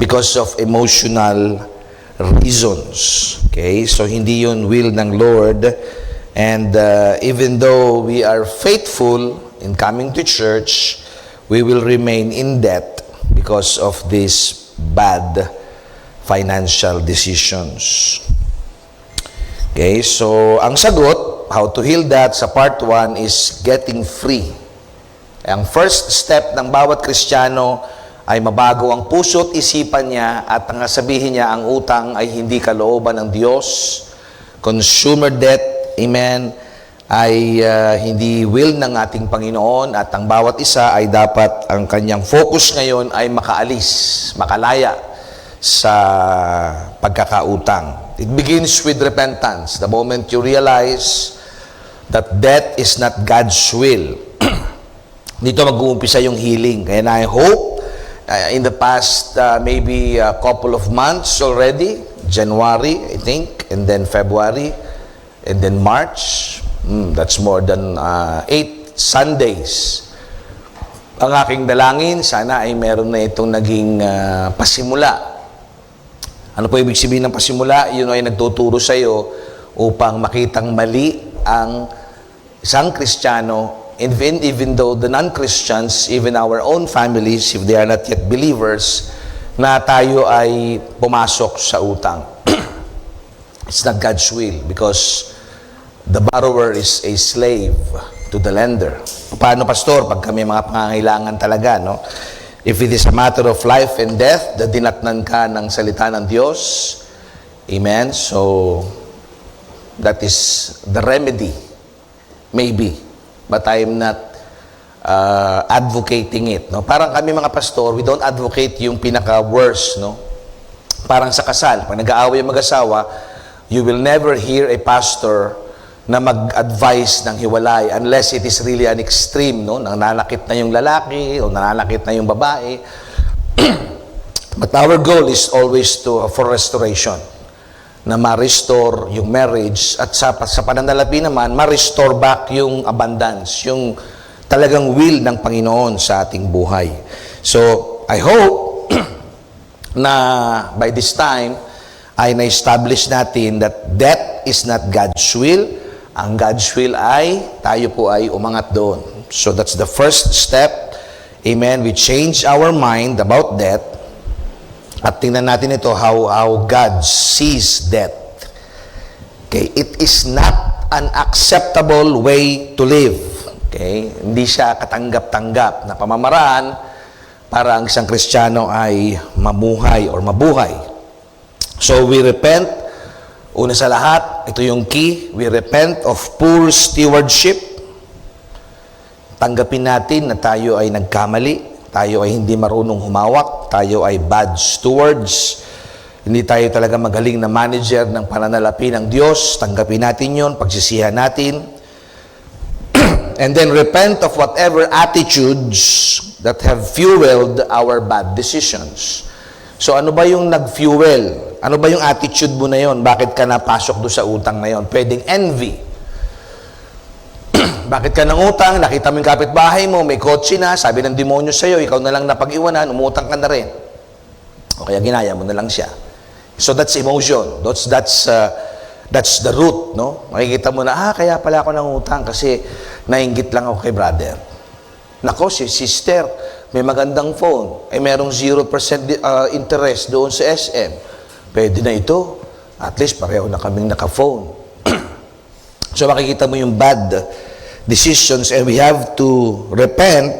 because of emotional reasons. Okay? So, hindi yun will ng Lord. And even though we are faithful in coming to church, we will remain in debt because of these bad financial decisions. Okay? So, ang sagot, how to heal that sa part 1 is getting free. Ang first step ng bawat Kristiyano ay mabago ang puso't isipan niya at ang sabihin niya ang utang ay hindi kalooban ng Diyos. Consumer debt, amen, ay hindi will ng ating Panginoon at ang bawat isa ay dapat ang kanyang focus ngayon ay makaalis, makalaya sa pagkakautang. It begins with repentance. The moment you realize that debt is not God's will, dito mag-uumpisa yung healing. Kaya I hope in the past maybe a couple of months already, January, I think, and then February, and then March, that's more than 8 Sundays. Ang aking dalangin, sana ay meron na itong naging pasimula. Ano po ibig sabihin ng pasimula? Yun ay nagtuturo sa iyo upang makitang mali ang isang Kristiyano, even though the non-Christians, even our own families, if they are not yet believers, na tayo ay pumasok sa utang. It's not God's will because the borrower is a slave to the lender. Paano, Pastor, pag kami mga pangangailangan talaga, no? If it is a matter of life and death, na dinatnan ka ng salita ng Diyos, amen? So, that is the remedy, maybe. But I am not advocating it, no? Parang kami mga pastor, we don't advocate yung pinaka-worst, no? Parang sa kasal, pag nag-aaway ang mag-asawa, you will never hear a pastor na mag-advise ng hiwalay unless it is really an extreme, no? Nananakit na yung lalaki o nananakit na yung babae. But our goal is always for restoration, na ma-restore yung marriage at sa pananalapi naman, ma-restore back yung abundance, yung talagang will ng Panginoon sa ating buhay. So, I hope na by this time ay na-establish natin that death is not God's will. Ang God's will ay, tayo po ay umangat doon. So that's the first step. Amen. We change our mind about death. At tingnan natin ito, how God sees death. Okay? It is not an acceptable way to live. Okay? Hindi siya katanggap-tanggap na pamamaraan para ang isang Kristiyano ay mamuhay or mabuhay. So we repent. Una sa lahat, ito yung key, we repent of poor stewardship. Tanggapin natin na tayo ay nagkamali, tayo ay hindi marunong humawak, tayo ay bad stewards, hindi tayo talaga magaling na manager ng pananalapi ng Diyos. Tanggapin natin yun, pagsisihan natin. And then repent of whatever attitudes that have fueled our bad decisions. So ano ba yung nag-fuel? Ano ba yung attitude mo na yon? Bakit ka napasok doon sa utang na yon? Pwedeng envy. Bakit ka nang utang? Nakita mo yung kapitbahay mo, may kotse na, sabi ng demonyo sa'yo, ikaw na lang napag-iwanan, umutang ka na rin. O kaya ginaya mo na lang siya. So that's emotion. That's the root, no? Makikita mo na, kaya pala ako nang utang kasi nainggit lang ako kay brother. Nako, si sister, may magandang phone, ay merong 0% interest doon sa SM. Pwede na ito. At least pareho na kaming naka-phone. So makikita mo yung bad decisions and we have to repent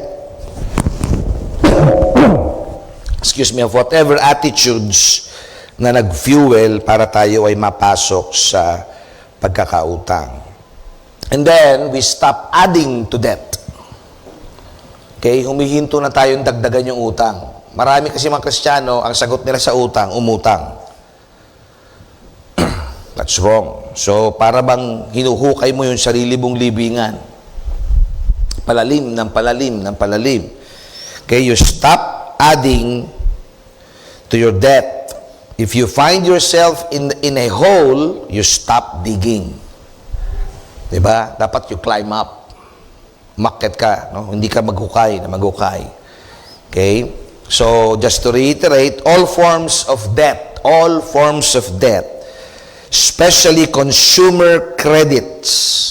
of whatever attitudes na nag-fuel para tayo ay mapasok sa pagkakautang. And then, we stop adding to debt. Okay? Humihinto na tayong dagdagan yung utang. Marami kasi mga Kristiyano, ang sagot nila sa utang, umutang. That's wrong. So, para bang hinuhukay mo yung sarili mong libingan. Palalim ng palalim ng palalim. Okay? You stop adding to your debt. If you find yourself in a hole, you stop digging. Diba? Dapat you climb up. Umakyat ka. No? Hindi ka maghukay na maghukay. Okay? So, just to reiterate, all forms of debt, especially consumer credits,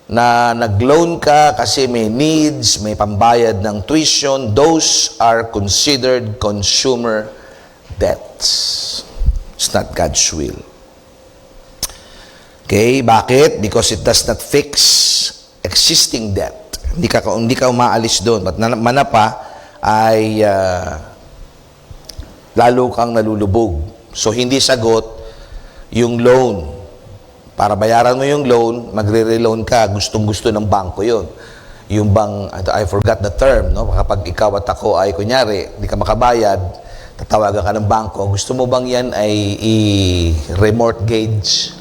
na nag-loan ka kasi may needs, may pambayad ng tuition, those are considered consumer debts. It's not God's will. Okay, bakit? Because it does not fix existing debt. Hindi ka umaalis doon. But manapa ay lalo kang nalulubog. So, hindi sagot yung loan. Para bayaran mo yung loan, magre-reloan ka, gustong-gusto ng bangko yon. Yung bang, I forgot the term, no? Kapag ikaw at ako ay, kunyari, hindi ka makabayad, tatawagan ka ng bangko, gusto mo bang yan ay i-remortgage?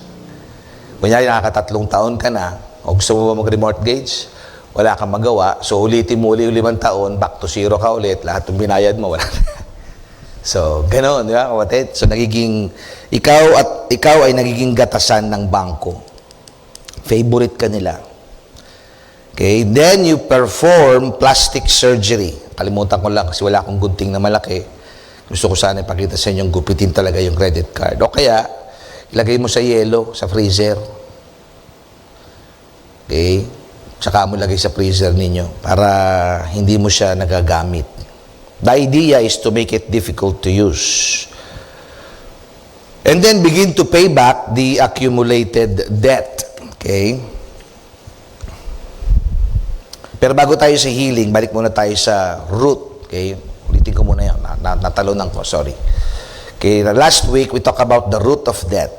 Kunyari, nakaka-3 taon ka na, o gusto mo ba mag-remortgage? Wala kang magawa, so ulitin mo uli 5 taon, back to zero ka ulit, lahat ng binayad mo, wala na. So, ganoon, di ba, kapatid? So, ikaw ay nagiging gatasan ng bangko. Favorite ka nila. Okay? Then, you perform plastic surgery. Kalimutan ko lang kasi wala akong gunting na malaki. Gusto ko sana ipakita sa inyo, gupitin talaga yung credit card. O kaya, ilagay mo sa yelo, sa freezer. Okay? Saka mo lagay sa freezer ninyo para hindi mo siya nagagamit. The idea is to make it difficult to use. And then begin to pay back the accumulated debt. Okay? Pero bago tayo sa healing, balik muna tayo sa root. Okay? Ulitin ko muna yan. Natalunan ko, sorry. Okay, last week we talked about the root of debt.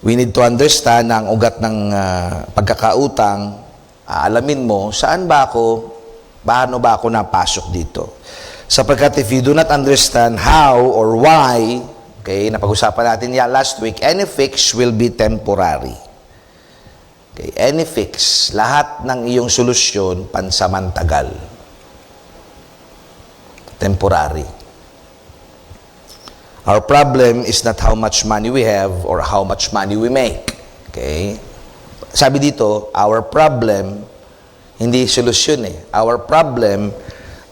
We need to understand na ang ugat ng pagkakautang, alamin mo, paano ba ako napasok dito? Sapagkat if you do not understand how or why, okay, napag-usapan natin yan last week, any fix will be temporary. Okay, any fix, lahat ng iyong solusyon, pansamantagal. Temporary. Our problem is not how much money we have or how much money we make. Okay? Sabi dito, our problem, hindi solusyon eh. Our problem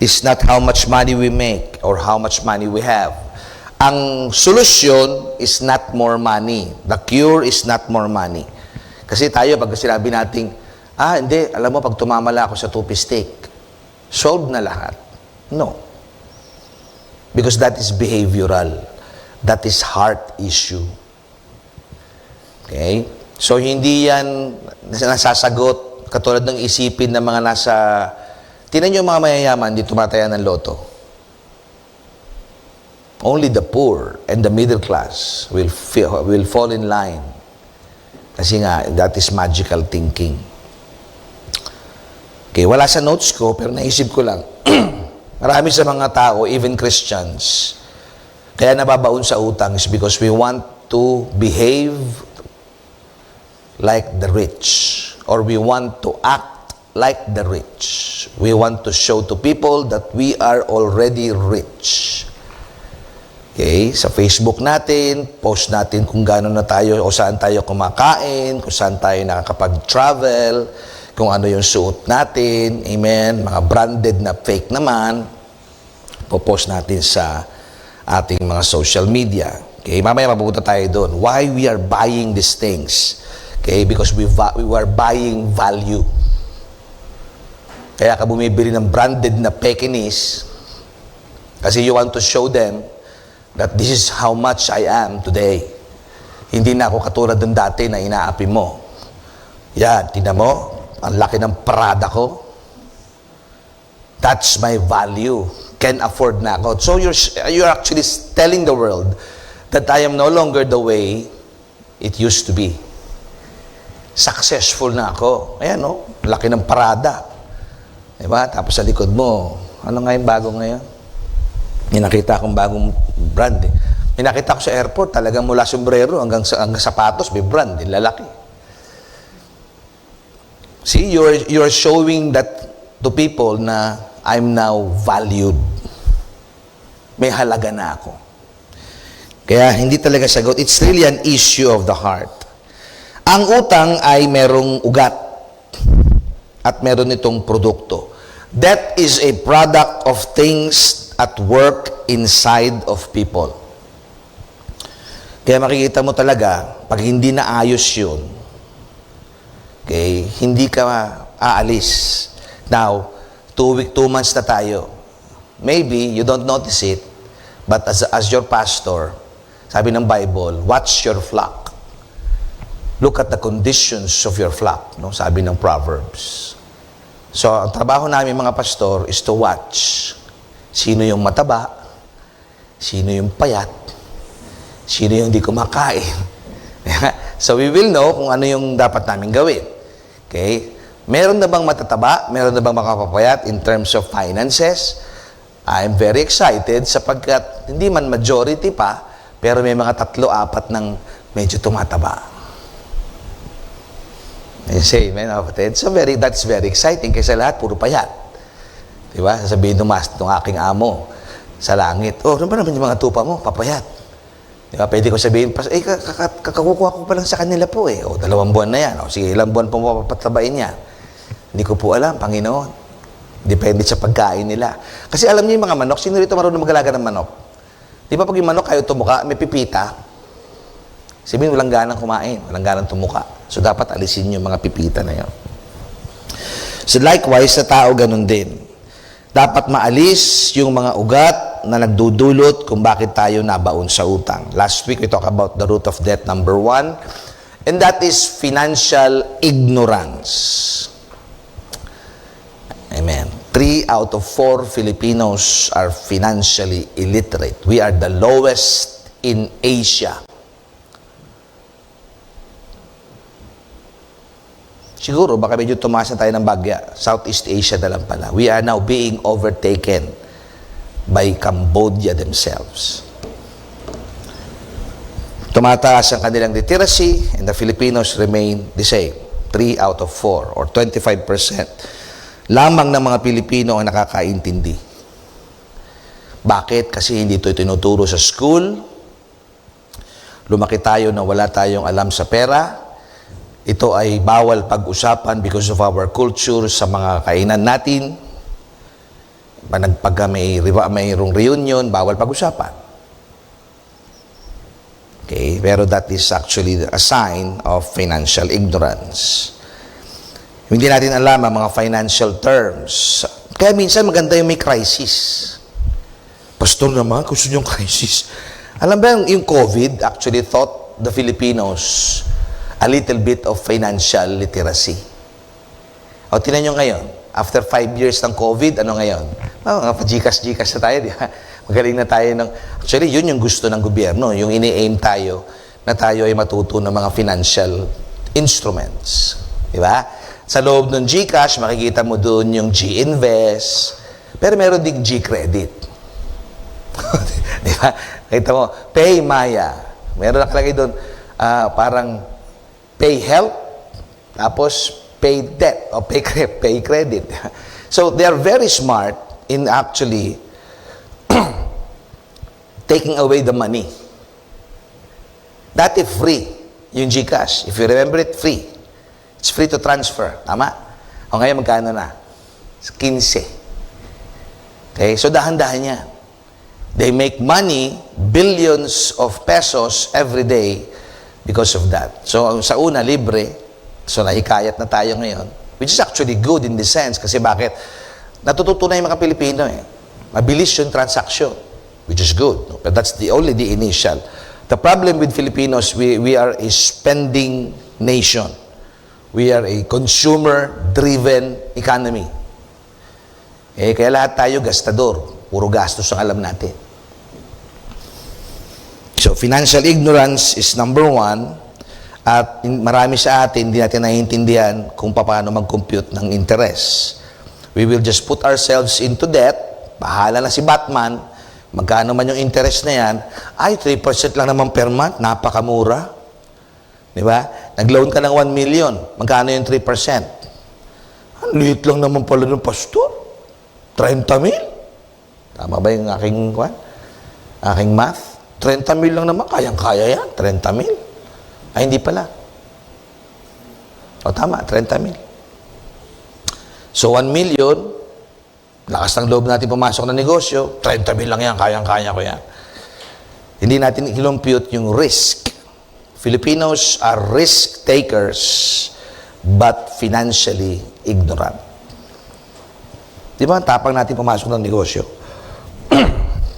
is not how much money we make or how much money we have. Ang solusyon is not more money. The cure is not more money. Kasi tayo, pag sinabi natin, hindi, alam mo, pag tumamala ako sa 2-piece steak, solved na lahat. No. Because that is behavioral. That is heart issue. Okay? So, hindi yan nasasagot katulad ng isipin ng mga tinan nyo yung mga mayayaman, hindi tumataya ng loto. Only the poor and the middle class will fall in line. Kasi nga, that is magical thinking. Okay, wala sa notes ko, pero naisip ko lang. Marami sa mga tao, even Christians, kaya nababaon sa utang is because we want to behave like the rich. Or we want to act like the rich. We want to show to people that we are already rich. Okay? Sa Facebook natin, post natin kung gaano na tayo o saan tayo kumakain, kung saan tayo nakakapag-travel, kung ano yung suot natin. Amen? Mga branded na fake naman, popost natin sa ating mga social media. Okay? Mamaya mapupunta tayo doon. Why we are buying these things? Okay, because we are buying value. Kaya ka bumibili ng branded na Pekinese kasi you want to show them that this is how much I am today. Hindi na ako katulad ng dati na inaapi mo. Yan, tingnan mo, ang laki ng Prada ko. That's my value. Can afford na ako. So you're actually telling the world that I am no longer the way it used to be. Successful na ako. Ayan, no? Laki ng Prada. Diba? Tapos sa likod mo, ano nga yung bago ngayon? May nakita akong bagong brand. Eh. May nakita ko sa airport, talagang mula sombrero hanggang sapatos, may brand, lalaki. See, you're showing that to people na I'm now valued. May halaga na ako. Kaya hindi talaga sagot. It's really an issue of the heart. Ang utang ay merong ugat at meron itong produkto. Death is a product of things at work inside of people. Kaya makikita mo talaga, pag hindi naayos yun, okay, hindi ka aalis. Now, 2 months na tayo. Maybe you don't notice it, but as your pastor, sabi ng Bible, watch your flock. Look at the conditions of your flock, no? Sabi ng Proverbs. So, ang trabaho namin mga pastor is to watch. Sino yung mataba? Sino yung payat? Sino yung hindi kumakain? So, we will know kung ano yung dapat namin gawin. Okay? Meron na bang matataba? Meron na bang makapapayat in terms of finances? I'm very excited sapagkat hindi man majority pa, pero may mga 3-4 ng medyo tumataba. You say, amen, kapatid? So, that's very exciting kasi lahat puro payat. Diba? Sasabihin ng aking amo sa langit, oh, ano ba naman yung mga tupa mo? Papayat. Diba? Pwede ko sabihin, kakakukuha ko pa lang sa kanila po eh. O, 2 buwan na yan. O, sige, ilang buwan po mapapatabain yan. Hindi ko po alam, Panginoon. Depende sa pagkain nila. Kasi alam niyo yung mga manok, sino rito marunong mag-alaga ng manok? Di ba pag yung manok kayo tumuka, may pipita, sabihin walang ganang kumain, walang ganang tumuka. So, dapat alisin yung mga pipita na yun. So, likewise, sa tao ganun din. Dapat maalis yung mga ugat na nagdudulot kung bakit tayo nabaon sa utang. Last week, we talked about the root of debt, number 1, and that is financial ignorance. Amen. 3 out of 4 Filipinos are financially illiterate. We are the lowest in Asia. Siguro, baka medyo tumaas na tayo ng bagya. Southeast Asia na lang pala. We are now being overtaken by Cambodia themselves. Tumataas ang kanilang literacy and the Filipinos remain the same. 3 out of 4 or 25% lamang ng mga Pilipino ang nakakaintindi. Bakit? Kasi hindi ito tinuturo sa school. Lumaki tayo na wala tayong alam sa pera. Ito ay bawal pag-usapan because of our culture sa mga kainan natin. Pag mayroong reunion, bawal pag-usapan. Okay? Pero that is actually a sign of financial ignorance. Hindi natin alam ang mga financial terms. Kaya minsan maganda yung may crisis. Pastor naman, gusto nyo yung crisis. Alam ba yung COVID actually taught the Filipinos a little bit of financial literacy. O, tinan nyo ngayon, after 5 years ng COVID, ano ngayon? Oh, Gcash na tayo, di ba? Magaling na tayo ng... Actually, yun yung gusto ng gobyerno, yung ini-aim tayo na tayo ay matuto ng mga financial instruments. Di ba? Sa loob ng Gcash, makikita mo doon yung G-Invest, pero meron ding G-Credit. Di ba? Kita mo, Pay Maya. Meron nakalagay doon, parang Pay Help, tapos Pay Debt, o Pay Credit. So, they are very smart in actually taking away the money. Dati free, yung Gcash. If you remember it, free. It's free to transfer. Tama? O ngayon, magkano na? 15. Okay? So, dahan-dahan yan. They make money, billions of pesos every day because of that. So, sa una, libre. So, nahikayat na tayo ngayon. Which is actually good in the sense. Kasi bakit? Natututo na yung mga Pilipino eh. Mabilis yung transaction. Which is good. But that's only the initial. The problem with Filipinos, we are a spending nation. We are a consumer-driven economy. Kaya lahat tayo gastador. Puro gastos ang alam natin. So, financial ignorance is number 1. At marami sa atin, hindi natin naiintindihan kung paano mag-compute ng interest. We will just put ourselves into debt. Bahala na si Batman. Magkano man yung interest na yan. Ay, 3% lang naman per month. Napakamura. Di ba? Nag-loan ka ng 1 million. Magkano yung 3%? Ang liit lang naman pala ng pastor. 30 mil? Tama ba yung aking math? 30 mil lang naman. Kayang-kaya yan. 30 mil. Ay, hindi pala. O, tama. 30 mil. So, 1 million Lakas ng loob natin pumasok ng negosyo, 30 mil lang yan, kayang-kaya ko yan. Hindi natin i-compute yung risk. Filipinos are risk takers but financially ignorant. Di ba? Tapang natin pumasok ng negosyo.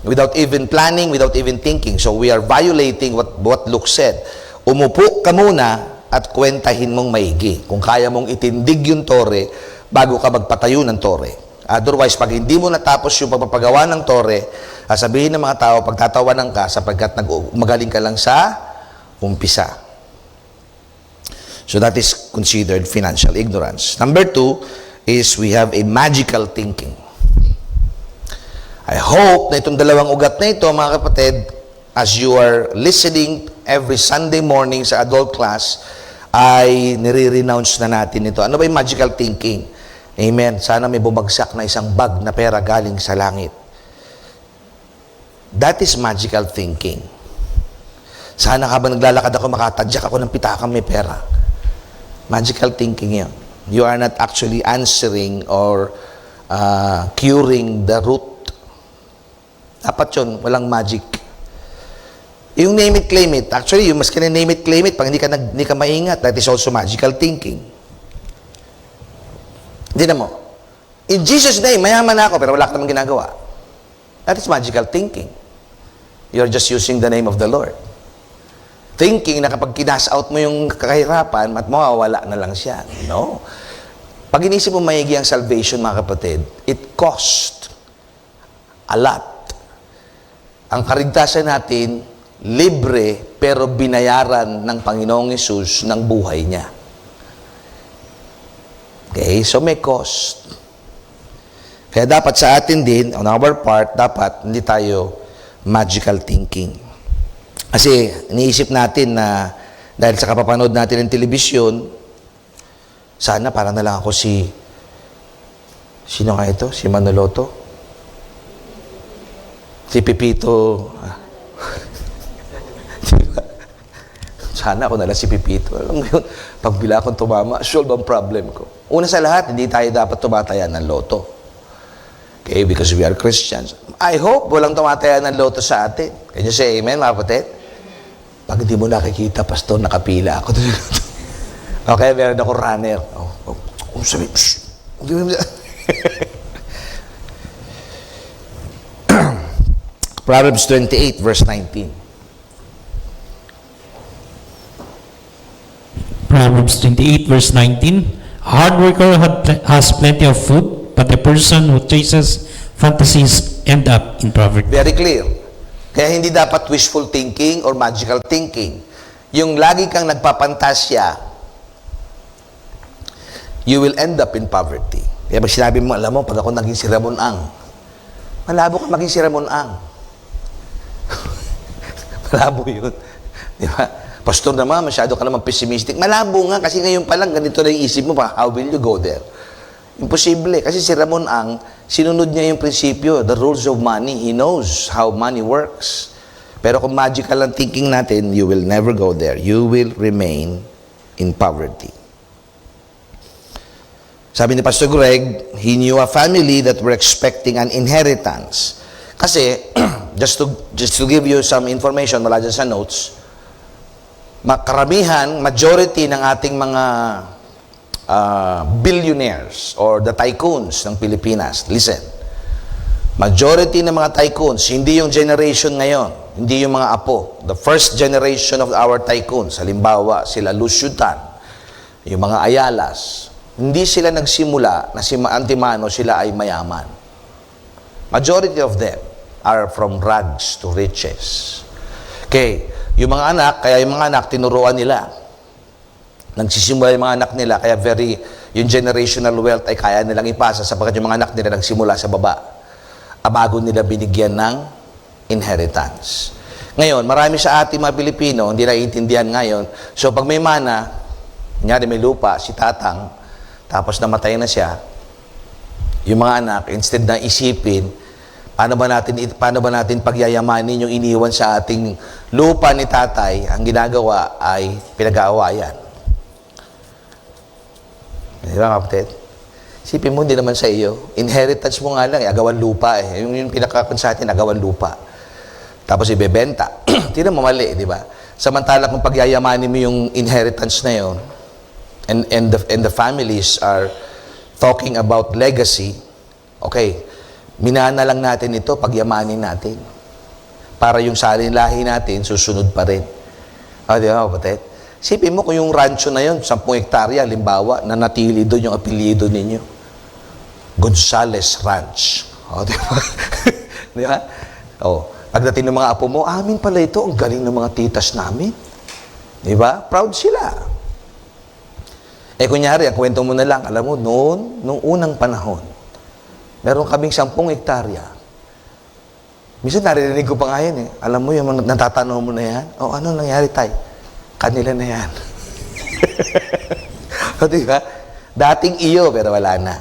Without even planning, without even thinking. So we are violating what Luke said. Umupo ka muna at kwentahin mong maigi. Kung kaya mong itindig yung tore bago ka magpatayo ng tore. Otherwise, pag hindi mo natapos yung pagpapagawa ng tore, sabihin ng mga tao, pagtatawanan ka sapagkat magaling ka lang sa umpisa. So that is considered financial ignorance. Number 2 is we have a magical thinking. I hope na itong dalawang ugat na ito, mga kapatid, as you are listening every Sunday morning sa adult class, ay nire-renounce na natin ito. Ano ba yung magical thinking? Amen. Sana may bumagsak na isang bag na pera galing sa langit. That is magical thinking. Sana habang naglalakad ako, makatadyak ako ng pitakang may pera. Magical thinking yun. You are not actually answering or curing the root. Dapat yun, walang magic. Yung name it, claim it. Actually, you must name it, claim it. Pag hindi ka maingat, that is also magical thinking. Hindi na mo. In Jesus' name, mayaman ako, pero wala ka naman ginagawa. That is magical thinking. You're just using the name of the Lord. Thinking na kapag kinas out mo yung kahirapan, at mawawala na lang siya. No. Pag inisip mo maigi ang salvation, mga kapatid, it cost a lot. Ang kaligtasan natin, libre, pero binayaran ng Panginoong Hesus ng buhay niya. Okay, so may cost. Kaya dapat sa atin din, on our part, dapat hindi tayo magical thinking. Kasi iniisip natin na dahil sa kapapanood natin ng telebisyon, sana para na lang ako sino nga ito? Si Manoloto? Si Pipito? Sana ako na lang si Pipito. Alam mo yun, pag bila akong tumama, solve ang problem ko. Una sa lahat, hindi tayo dapat tumataya ng loto. Okay, because we are Christians. I hope walang tumataya ng loto sa atin. Can you say amen, mga kapatid? Pag hindi mo nakikita, pastor, nakapila ako. Okay, meron ako runner. Sabi, Proverbs 28, verse 19. Proverbs 28, verse 19. A hard worker has plenty of food, but the person who chases fantasies end up in poverty. Very clear. Kaya hindi dapat wishful thinking or magical thinking. Yung lagi kang nagpapantasya, you will end up in poverty. Kaya pag sinabi mo, alam mo, pag ako naging si Ramon Ang, malabo ka maging si Ramon Ang. Malabo yun. Di ba? Pastor naman, masyado ka naman pessimistic. Malabo nga, kasi ngayon pa lang, ganito na yung isip mo pa, how will you go there? Imposible. Kasi si Ramon Ang, sinunod niya yung prinsipyo, the rules of money. He knows how money works. Pero kung magical ang thinking natin, you will never go there. You will remain in poverty. Sabi ni Pastor Greg, he knew a family that were expecting an inheritance. Kasi, just to give you some information, wala dyan sa notes, makaramihan, majority ng ating mga billionaires or the tycoons ng Pilipinas, listen, majority ng mga tycoons, hindi yung generation ngayon, hindi yung mga apo, the first generation of our tycoons, halimbawa, sila Lusyutan, yung mga Ayalas, hindi sila nagsimula na si Antimano sila ay mayaman. Majority of them are from rags to riches. Okay, yung mga anak, kaya yung mga anak, tinuruan nila. Nagsisimula yung mga anak nila, kaya yung generational wealth ay kaya nilang ipasa sapagkat yung mga anak nila nagsimula sa baba. Bago nila binigyan ng inheritance. Ngayon, marami sa ating mga Pilipino, hindi naiintindihan ngayon. So, pag may mana, kunyari may lupa, si tatang, tapos namatay na siya, yung mga anak, instead na isipin, paano ba natin pagyayamanin yung iniwan sa ating lupa ni tatay, ang ginagawa ay pinag-aawayan. Di ba, kapatid? Sipin mo, hindi naman sa iyo. Inheritance mo nga lang, agawan lupa eh. Yung pinakakon sa atin, agawan lupa. Tapos ibebenta. Tingnan mo mali, di ba? Samantala kung pagyayamanin mo yung inheritance na yon, and the families are talking about legacy, okay, minana lang natin ito, pagyamanin natin. Para yung salinlahi natin, susunod pa rin. Di ba, kapatid? Sipin mo kung yung rancho na yun, 10 hektarya, limbawa, na natili doon yung apelyido ninyo. Gonzales Ranch. Di ba? Di ba? Pagdating ng mga apo mo, amin pala ito, ang galing ng mga titas namin. Di ba? Proud sila. Kunyari, ang kwento mo na lang, alam mo, nung unang panahon, meron kaming 10 hektarya. Minsan narinig ko pa nga yan eh. Alam mo, yung natatanong mo na yan, ano nangyari tay? Kanila na yan. Di ba? Dating iyo, pero wala na.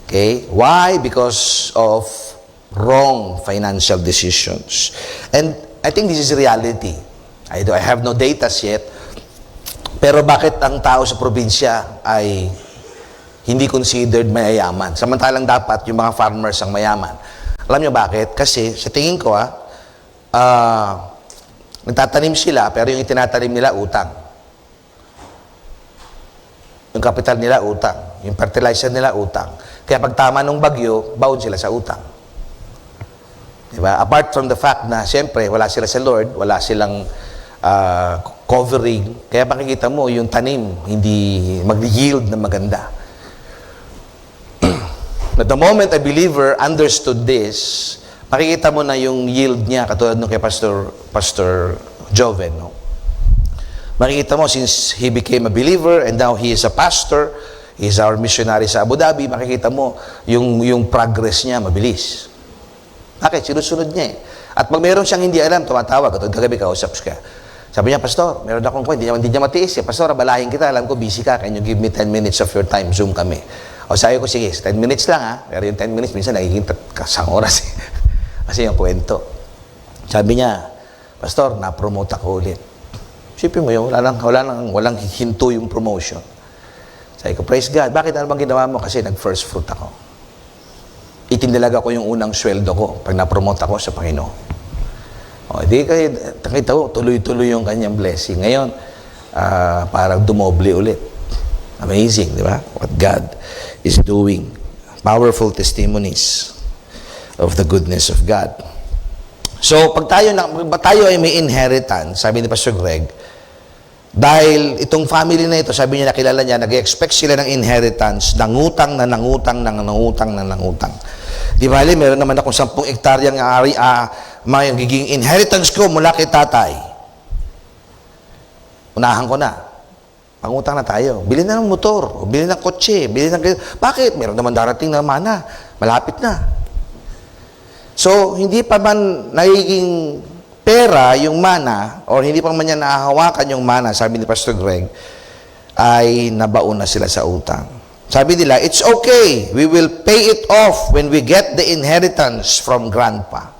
Okay? Why? Because of wrong financial decisions. And I think this is reality. I have no data yet. Pero bakit ang tao sa probinsya ay hindi considered mayayaman? Samantalang dapat yung mga farmers ang mayaman. Alam niyo bakit? Kasi sa tingin ko, nagtatanim sila, pero yung itinatanim nila, utang. Yung capital nila, utang. Yung fertilizer nila, utang. Kaya pag tama ng bagyo, baon sila sa utang. Diba? Apart from the fact na, siyempre, wala sila sa Lord, wala silang covering. Kaya makikita mo, yung tanim, hindi mag-yield na maganda. But the moment a believer understood this, makikita mo na yung yield niya, katulad nung kay Pastor Joven, no? Makikita mo, since he became a believer and now he is a pastor, he is our missionary sa Abu Dhabi, makikita mo yung progress niya mabilis. Bakit? Sinusunod niya eh. At pag meron siyang hindi alam, tumatawag. At kagabi kausap ka. Sabi niya, Pastor, meron akong hindi niya matiis eh. Pastor, balahin kita. Alam ko, busy ka. Can you give me 10 minutes of your time? Zoom kami. Sabi ko, sige, 10 minutes lang ha. Pero yung 10 minutes, minsan nagiging kasang oras eh. Kasi yung kwento. Sabi niya, Pastor, na-promote ako ulit. Sipin mo yun, walang hinto yung promotion. Sabi ko, praise God. Bakit ano bang ginawa mo? Kasi nag-first fruit ako. Itinilaga ko yung unang sweldo ko pag na-promote ako sa Panginoon. Di kayo, nakita ko, tuloy-tuloy yung kanyang blessing. Ngayon, parang dumoble ulit. Amazing, di ba? What God is doing. Powerful testimonies of the goodness of God. So, pag tayo ay may inheritance, sabi ni Pastor Greg, dahil itong family na ito, sabi niya, nakilala niya, nag-expect sila ng inheritance, nangutang. Di ba, meron naman akong 10 hektaryang magiging inheritance ko mula kay tatay. Unahan ko na. Pangutang na tayo. Bili na ng motor, bili ng kotse, bakit? Meron naman darating na mana. Malapit na. So, hindi pa man nagiging pera yung mana, or hindi pa man niya nahahawakan yung mana, sabi ni Pastor Greg, ay nabaon na sila sa utang. Sabi nila, it's okay. We will pay it off when we get the inheritance from grandpa.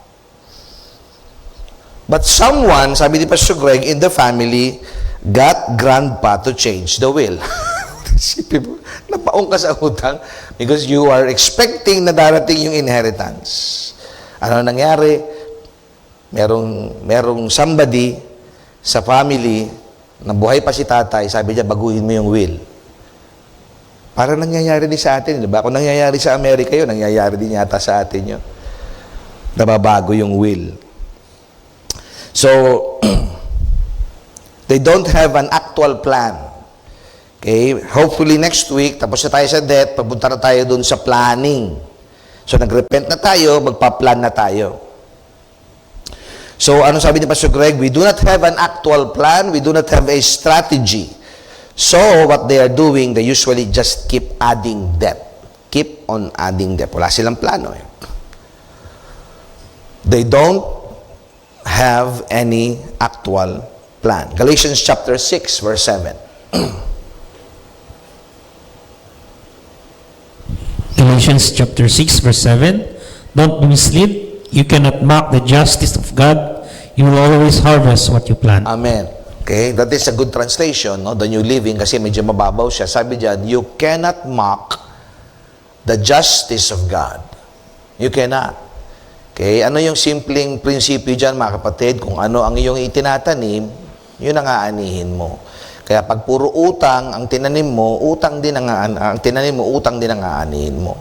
But someone, sabi ni Pastor Greg, in the family, got grandpa to change the will. Napaong ka sa utang because you are expecting na darating yung inheritance. Ano nangyari? Merong somebody sa family na buhay pa si tatay, sabi niya, baguhin mo yung will. Parang nangyayari din sa atin, di ba? Kung nangyayari sa Amerika yun, nangyayari din yata sa atin yun. Nababago yung will. So, they don't have an actual plan. Okay? Hopefully next week, tapos na tayo sa debt, papunta na tayo dun sa planning. So, nag-repent na tayo, magpa-plan na tayo. So, ano sabi ni Pastor Greg? We do not have an actual plan. We do not have a strategy. So, what they are doing, they usually just keep adding debt. Keep on adding debt. Wala silang plano eh. They don't have any actual plan. Galatians chapter 6, verse 7. Galatians chapter 6, verse 7. Don't be misled. You cannot mock the justice of God. You will always harvest what you plant. Amen. Okay, that is a good translation, no? The New Living, kasi medyo mababaw siya. Sabi diyan, you cannot mock the justice of God. You cannot. Okay? Ano yung simpleng prinsipyo dyan, mga kapatid? Kung ano ang iyong itinatanim, yun ang aanihin mo. Kaya pag puro utang ang tinanim mo, utang din ang aanihin mo.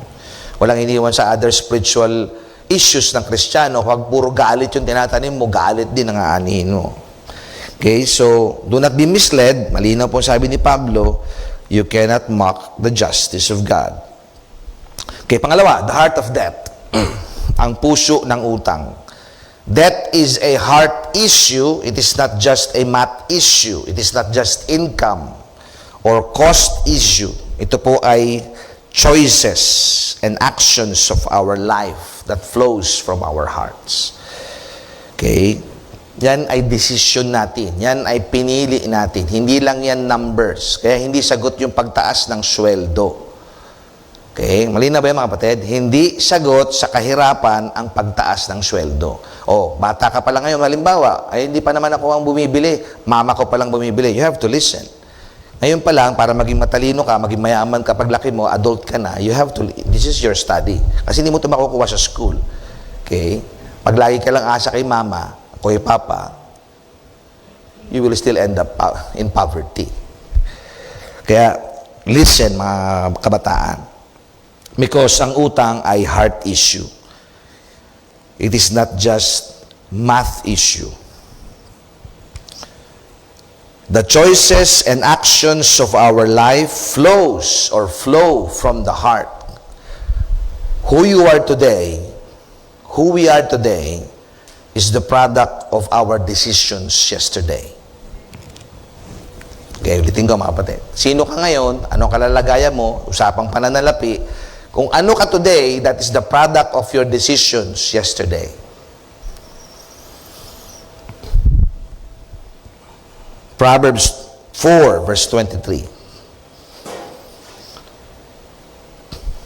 Walang iniwan sa other spiritual issues ng Kristiyano. Pag puro galit yung tinatanim mo, galit din ang aanihin mo. Okay, so do not be misled. Malinaw po sabi ni Pablo, you cannot mock the justice of God. Okay, pangalawa, the heart of debt. Ang puso ng utang. Debt is a heart issue. It is not just a math issue. It is not just income or cost issue. Ito po ay choices and actions of our life that flows from our hearts. Okay? Yan ay decision natin. Yan ay pinili natin. Hindi lang yan numbers. Kaya hindi sagot yung pagtaas ng sweldo. Okay? Malinaw ba yan, mga kapatid? Hindi sagot sa kahirapan ang pagtaas ng sweldo. O, bata ka pa lang ngayon, halimbawa, ay hindi pa naman ako ang bumibili. Mama ko pa lang bumibili. You have to listen. Ngayon pa lang, para maging matalino ka, maging mayaman ka, paglaki mo, adult ka na, you have to, this is your study. Kasi hindi mo ito makukuha sa school. Okay? Pag lagi ka lang asa kay mama, o kay papa, you will still end up in poverty. Kaya, listen, mga kabataan. Because ang utang ay heart issue. It is not just math issue. The choices and actions of our life flow from the heart. Who you are today, who we are today, is the product of our decisions yesterday. Okay, ulitin ko, mga kapatid. Sino ka ngayon? Anong kalalagayan mo? Usapang pananalapi. Kung ano ka today, that is the product of your decisions yesterday. Proverbs 4, verse 23.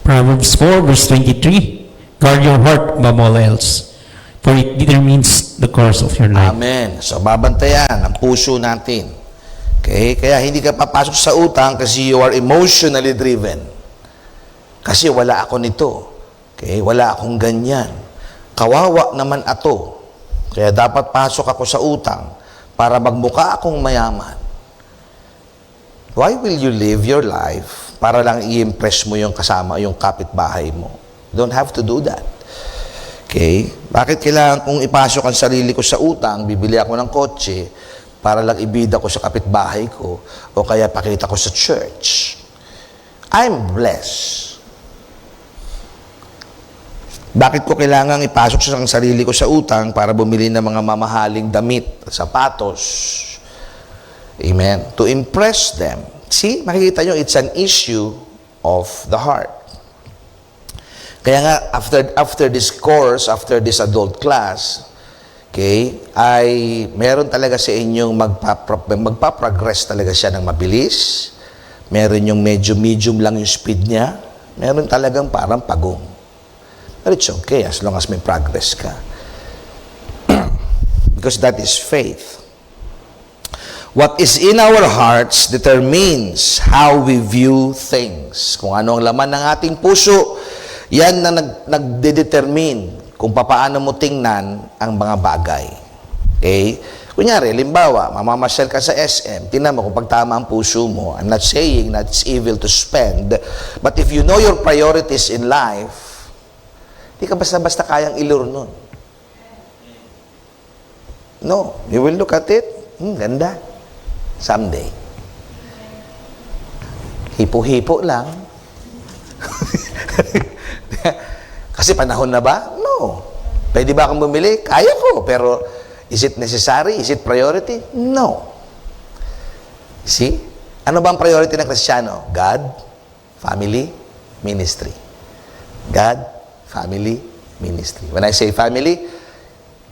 Proverbs 4 verse 23. Guard your heart above all else, for it determines the course of your life. Amen. So, babantayan ang puso natin. Okay? Kaya hindi ka papasok sa utang kasi you are emotionally driven. Kasi wala ako nito. Okay? Wala akong ganyan. Kawawa naman ato. Kaya dapat pasok ako sa utang para magmukha akong mayaman. Why will you live your life para lang i-impress mo yung kasama, yung kapitbahay mo? You don't have to do that. Okay? Bakit kailangan kong ipasok ang sarili ko sa utang, bibili ako ng kotse, para lang ibida ko sa kapitbahay ko, o kaya pakita ko sa church? I'm blessed. Bakit ko kailangang ipasok sa sarili ko sa utang para bumili ng mga mamahaling damit, sapatos? Amen. To impress them. See, makikita nyo, it's an issue of the heart. Kaya nga, after this course, after this adult class, okay, ay meron talaga sa inyong magpaprogress talaga siya ng mabilis. Meron yung medyo medium lang yung speed niya. Meron talagang parang pagong. But it's okay as long as may progress ka. Because that is faith. What is in our hearts determines how we view things. Kung ano ang laman ng ating puso, yan na nagdedetermine kung paano mo tingnan ang mga bagay. Okay? Kunyari, limbawa, mamamasyal ka sa SM, tingnan mo kung pagtama ang puso mo. I'm not saying that it's evil to spend, but if you know your priorities in life, di ka basta-basta kayang ilur nun. No. You will look at it, ganda. Someday. Hipo-hipo lang. Kasi panahon na ba? No. Pwede ba akong bumili? Kaya ko. Pero, is it necessary? Is it priority? No. See? Ano ba ang priority ng Kristiyano? God, family, ministry. God, family, ministry. When I say family,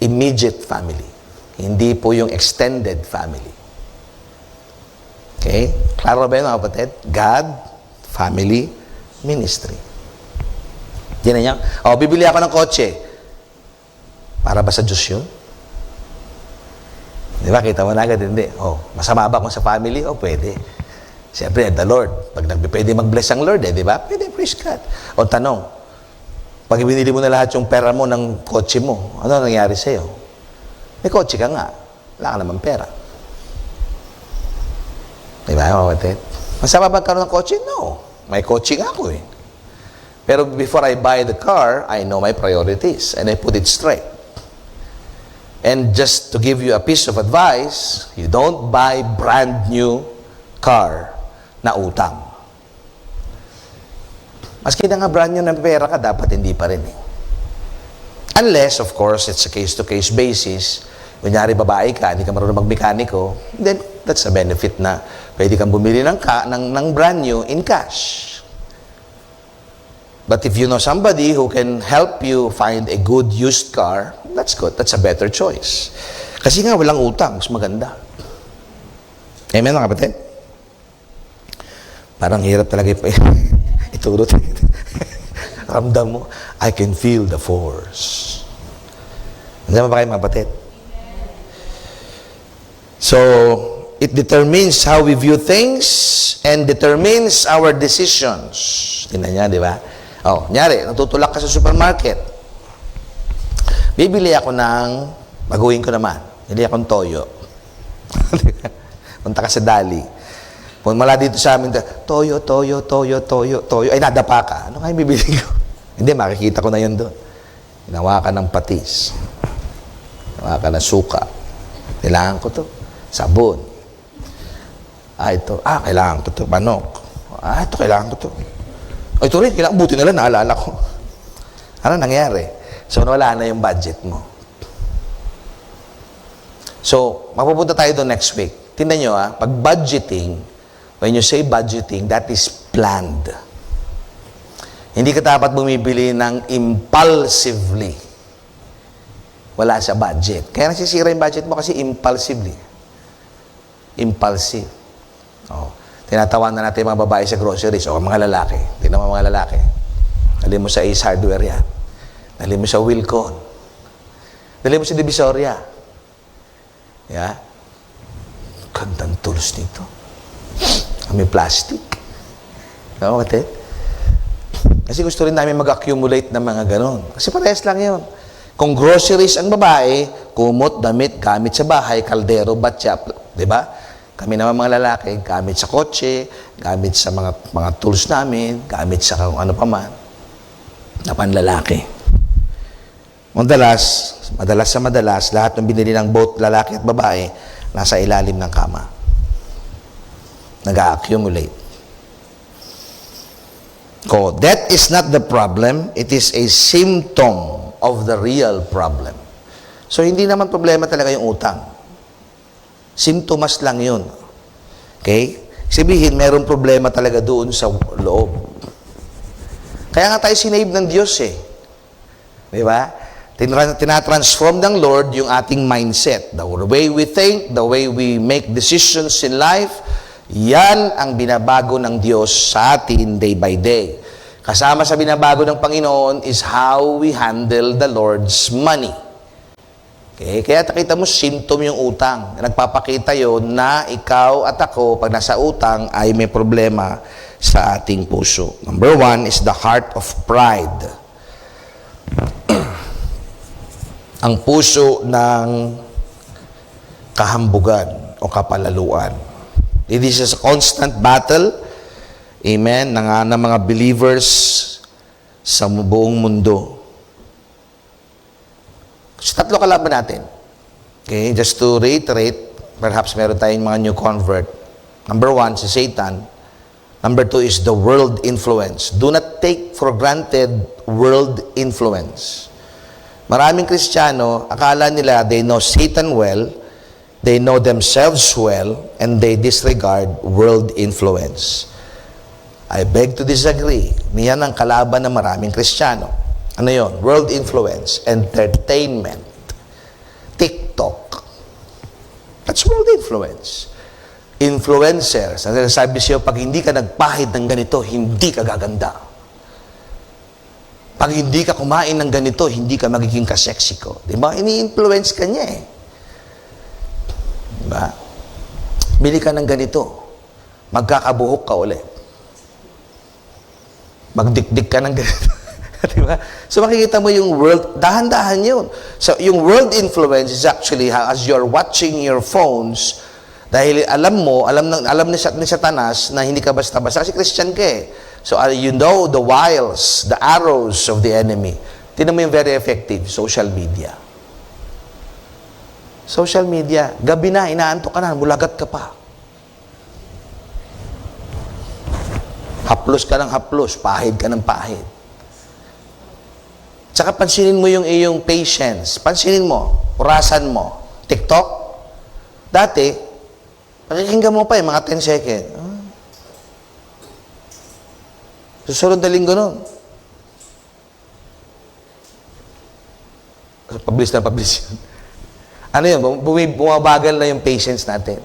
immediate family. Hindi po yung extended family. Okay? Klaro ba yun, mga kapatid? God, family, ministry. Yan na yan. O, bibili ako ng kotse. Para ba sa Diyos yun? Di ba? Kita mo na agad, hindi. O, masama ba kung sa family? O, pwede. Siyempre, the Lord. Pag pwede mag-bless ang Lord, di ba? Pwede, praise God. O tanong, pag binili mo na lahat yung pera mo ng kotse mo, ano nangyari sa'yo? May kotse ka nga. Wala ka naman pera. Di ba, mga kapatid? Masama ba magkaroon ng kotse? No. May kotse nga ako eh. Pero before I buy the car, I know my priorities and I put it straight. And just to give you a piece of advice, you don't buy brand new car na utang. Maski na nga brand new na pera ka, dapat hindi pa rin eh. Unless, of course, it's a case-to-case basis. Kunyari, babae ka, hindi ka marunong magmekaniko, then that's a benefit na pwede kang bumili ng brand new in cash. But if you know somebody who can help you find a good used car, that's good. That's a better choice. Kasi nga, walang utang. Mas maganda. Amen, mga kapatid? Parang hirap talaga ituro. Ramdam mo, I can feel the force. Nandiyan ba kayo, mga kapatid? So, it determines how we view things and determines our decisions. Tingnan niya, di ba? Oh, nyari, natutulak ka sa supermarket. Bibili ako ng, baguhin ko naman, bibili akong toyo. Punta ka sa Dali. Mula dito sa amin, toyo. Ay, nadapa ka. Ano kaya bibili ko? Hindi, makikita ko na yun doon. Ginawa ka ng patis. Ginawa ka ng suka. Kailangan ko to. Sabon. Ito. Kailangan ko to. Manok. Ito, kailangan ko to. Ito rin, kailangan, buti na lang, naalala ko. Ano nangyari? So, wala na yung budget mo. So, mapupunta tayo doon next week. Tingnan nyo, pag budgeting, when you say budgeting, that is planned. Hindi ka dapat bumibili ng impulsively. Wala sa budget. Kaya nasisira yung budget mo kasi impulsively. Impulsive. Oh. Tinatawan na natin mga babae sa groceries o mga lalaki. Tingnan mo mga lalaki. Dali mo sa Ace Hardware yan. Dali mo sa Wilcon. Dali mo sa Divisoria. Yeah? Gandang tools nito. May plastic. Ano kapatid? Kasi gusto rin namin mag-accumulate ng mga ganon. Kasi parehas lang yun. Kung groceries ang babae, kumot, damit, gamit sa bahay, kaldero, batya, di ba? Kami naman mga lalaki, gamit sa kotse, gamit sa mga tools namin, gamit sa kung ano pa man, na panlalaki. Madalas, lahat ng binili ng both lalaki at babae, nasa ilalim ng kama. Nag-accumulate. So, that is not the problem. It is a symptom of the real problem. So, hindi naman problema talaga yung utang. Simptomas lang yun. Okay? Sabihin, mayroong problema talaga doon sa loob. Kaya nga tayo sinave ng Diyos eh. Di ba? Tinatransform ng Lord yung ating mindset. The way we think, the way we make decisions in life, yan ang binabago ng Diyos sa atin day by day. Kasama sa binabago ng Panginoon is how we handle the Lord's money. Okay? Kaya nakita mo, symptom yung utang. Nagpapakita yon na ikaw at ako, pag nasa utang, ay may problema sa ating puso. Number 1 is the heart of pride. Ang puso ng kahambugan o kapalaluan. It is a constant battle, amen, ng mga believers sa buong mundo. So, tatlo kalaban natin. Okay, just to reiterate, perhaps meron tayong mga new convert. Number 1, si Satan. Number 2 is the world influence. Do not take for granted world influence. Maraming Kristiyano, akala nila they know Satan well, they know themselves well, and they disregard world influence. I beg to disagree. Niyan ang kalaban ng maraming Kristiyano. Ano yon? World influence, entertainment, TikTok. That's world influence. Influencers. Ang sabi siya, pag hindi ka nagpahid ng ganito, hindi ka gaganda. Pag hindi ka kumain ng ganito, hindi ka magiging ka-sexy ko. Diba? Ini-influence ka niya eh. Diba? Bili ka ng ganito. magkakabuhok ka ulit. Magdikdik ka ng ganito. Diba? So makikita mo yung world, dahan-dahan yun. So yung world influence is actually as you're watching your phones, dahil alam ni Satanas na hindi ka basta-basta. Kasi Christian ka eh. So you know the wiles, the arrows of the enemy. Tingnan mo yung very effective, social media. Social media, gabi na, inaantok ka na, mulagat ka pa. Haplos ka ng haplos, pahid ka ng pahid. Tsaka pansinin mo yung iyong patience. Pansinin mo, orasan mo. TikTok, dati, pakikinggan mo pa mga 10 seconds. Susunod na linggo nun. Pabilis na pabilis yun. Ano yun? Bumabagal na yung patience natin.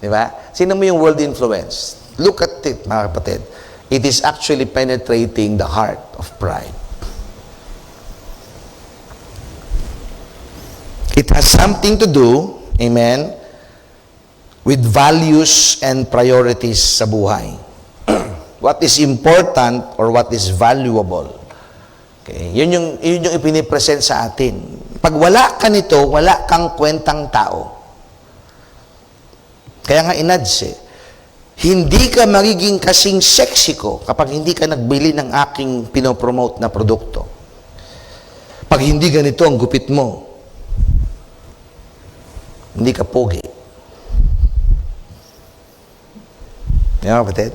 Diba? Sino mo yung world influence? Look at it, mga kapatid. It is actually penetrating the heart of pride. It has something to do, amen, with values and priorities sa buhay. What is important or what is valuable. Okay? Yun yung ipinipresent sa atin. Pag wala ka nito, wala kang kwentang tao. Kaya nga inads hindi ka magiging kasing sexy ko kapag hindi ka nagbili ng aking pinopromote na produkto. Pag hindi ganito ang gupit mo, hindi ka pogi. Yan mga kapatid.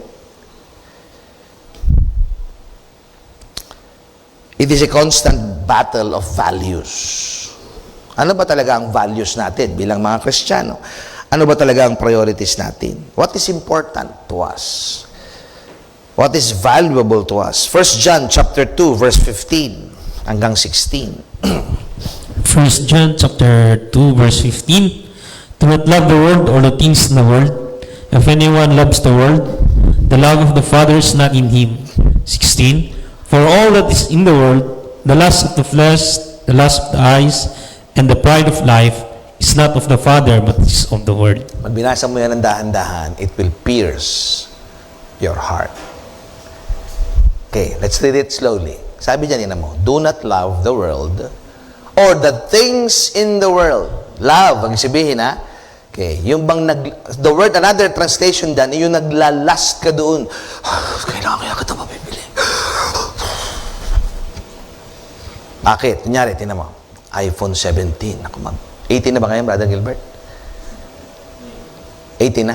It is a constant battle of values. Ano ba talaga ang values natin bilang mga Kristiyano? Ano ba talaga ang priorities natin? What is important to us? What is valuable to us? 1 John chapter 2 verse 15 hanggang 16. 1 John chapter 2 verse 15. Do not love the world or the things in the world. If anyone loves the world, the love of the Father is not in him. 16. For all that is in the world, the lust of the flesh, the lust of the eyes, and the pride of life, is not of the Father, but is of the world. Pag binasa mo yan ng dahan-dahan, it will pierce your heart. Okay, let's read it slowly. Sabi dyan, ina mo, do not love the world or the things in the world. Love, ang sabihin ha. Okay, yung bang the word, another translation dyan, yung naglalast ka doon. Kailangan kaya kita mapipili. Bakit? Kunyari, tinan mo, iPhone 17. Ako 18 na ba ngayon, Brother Gilbert? 18 na?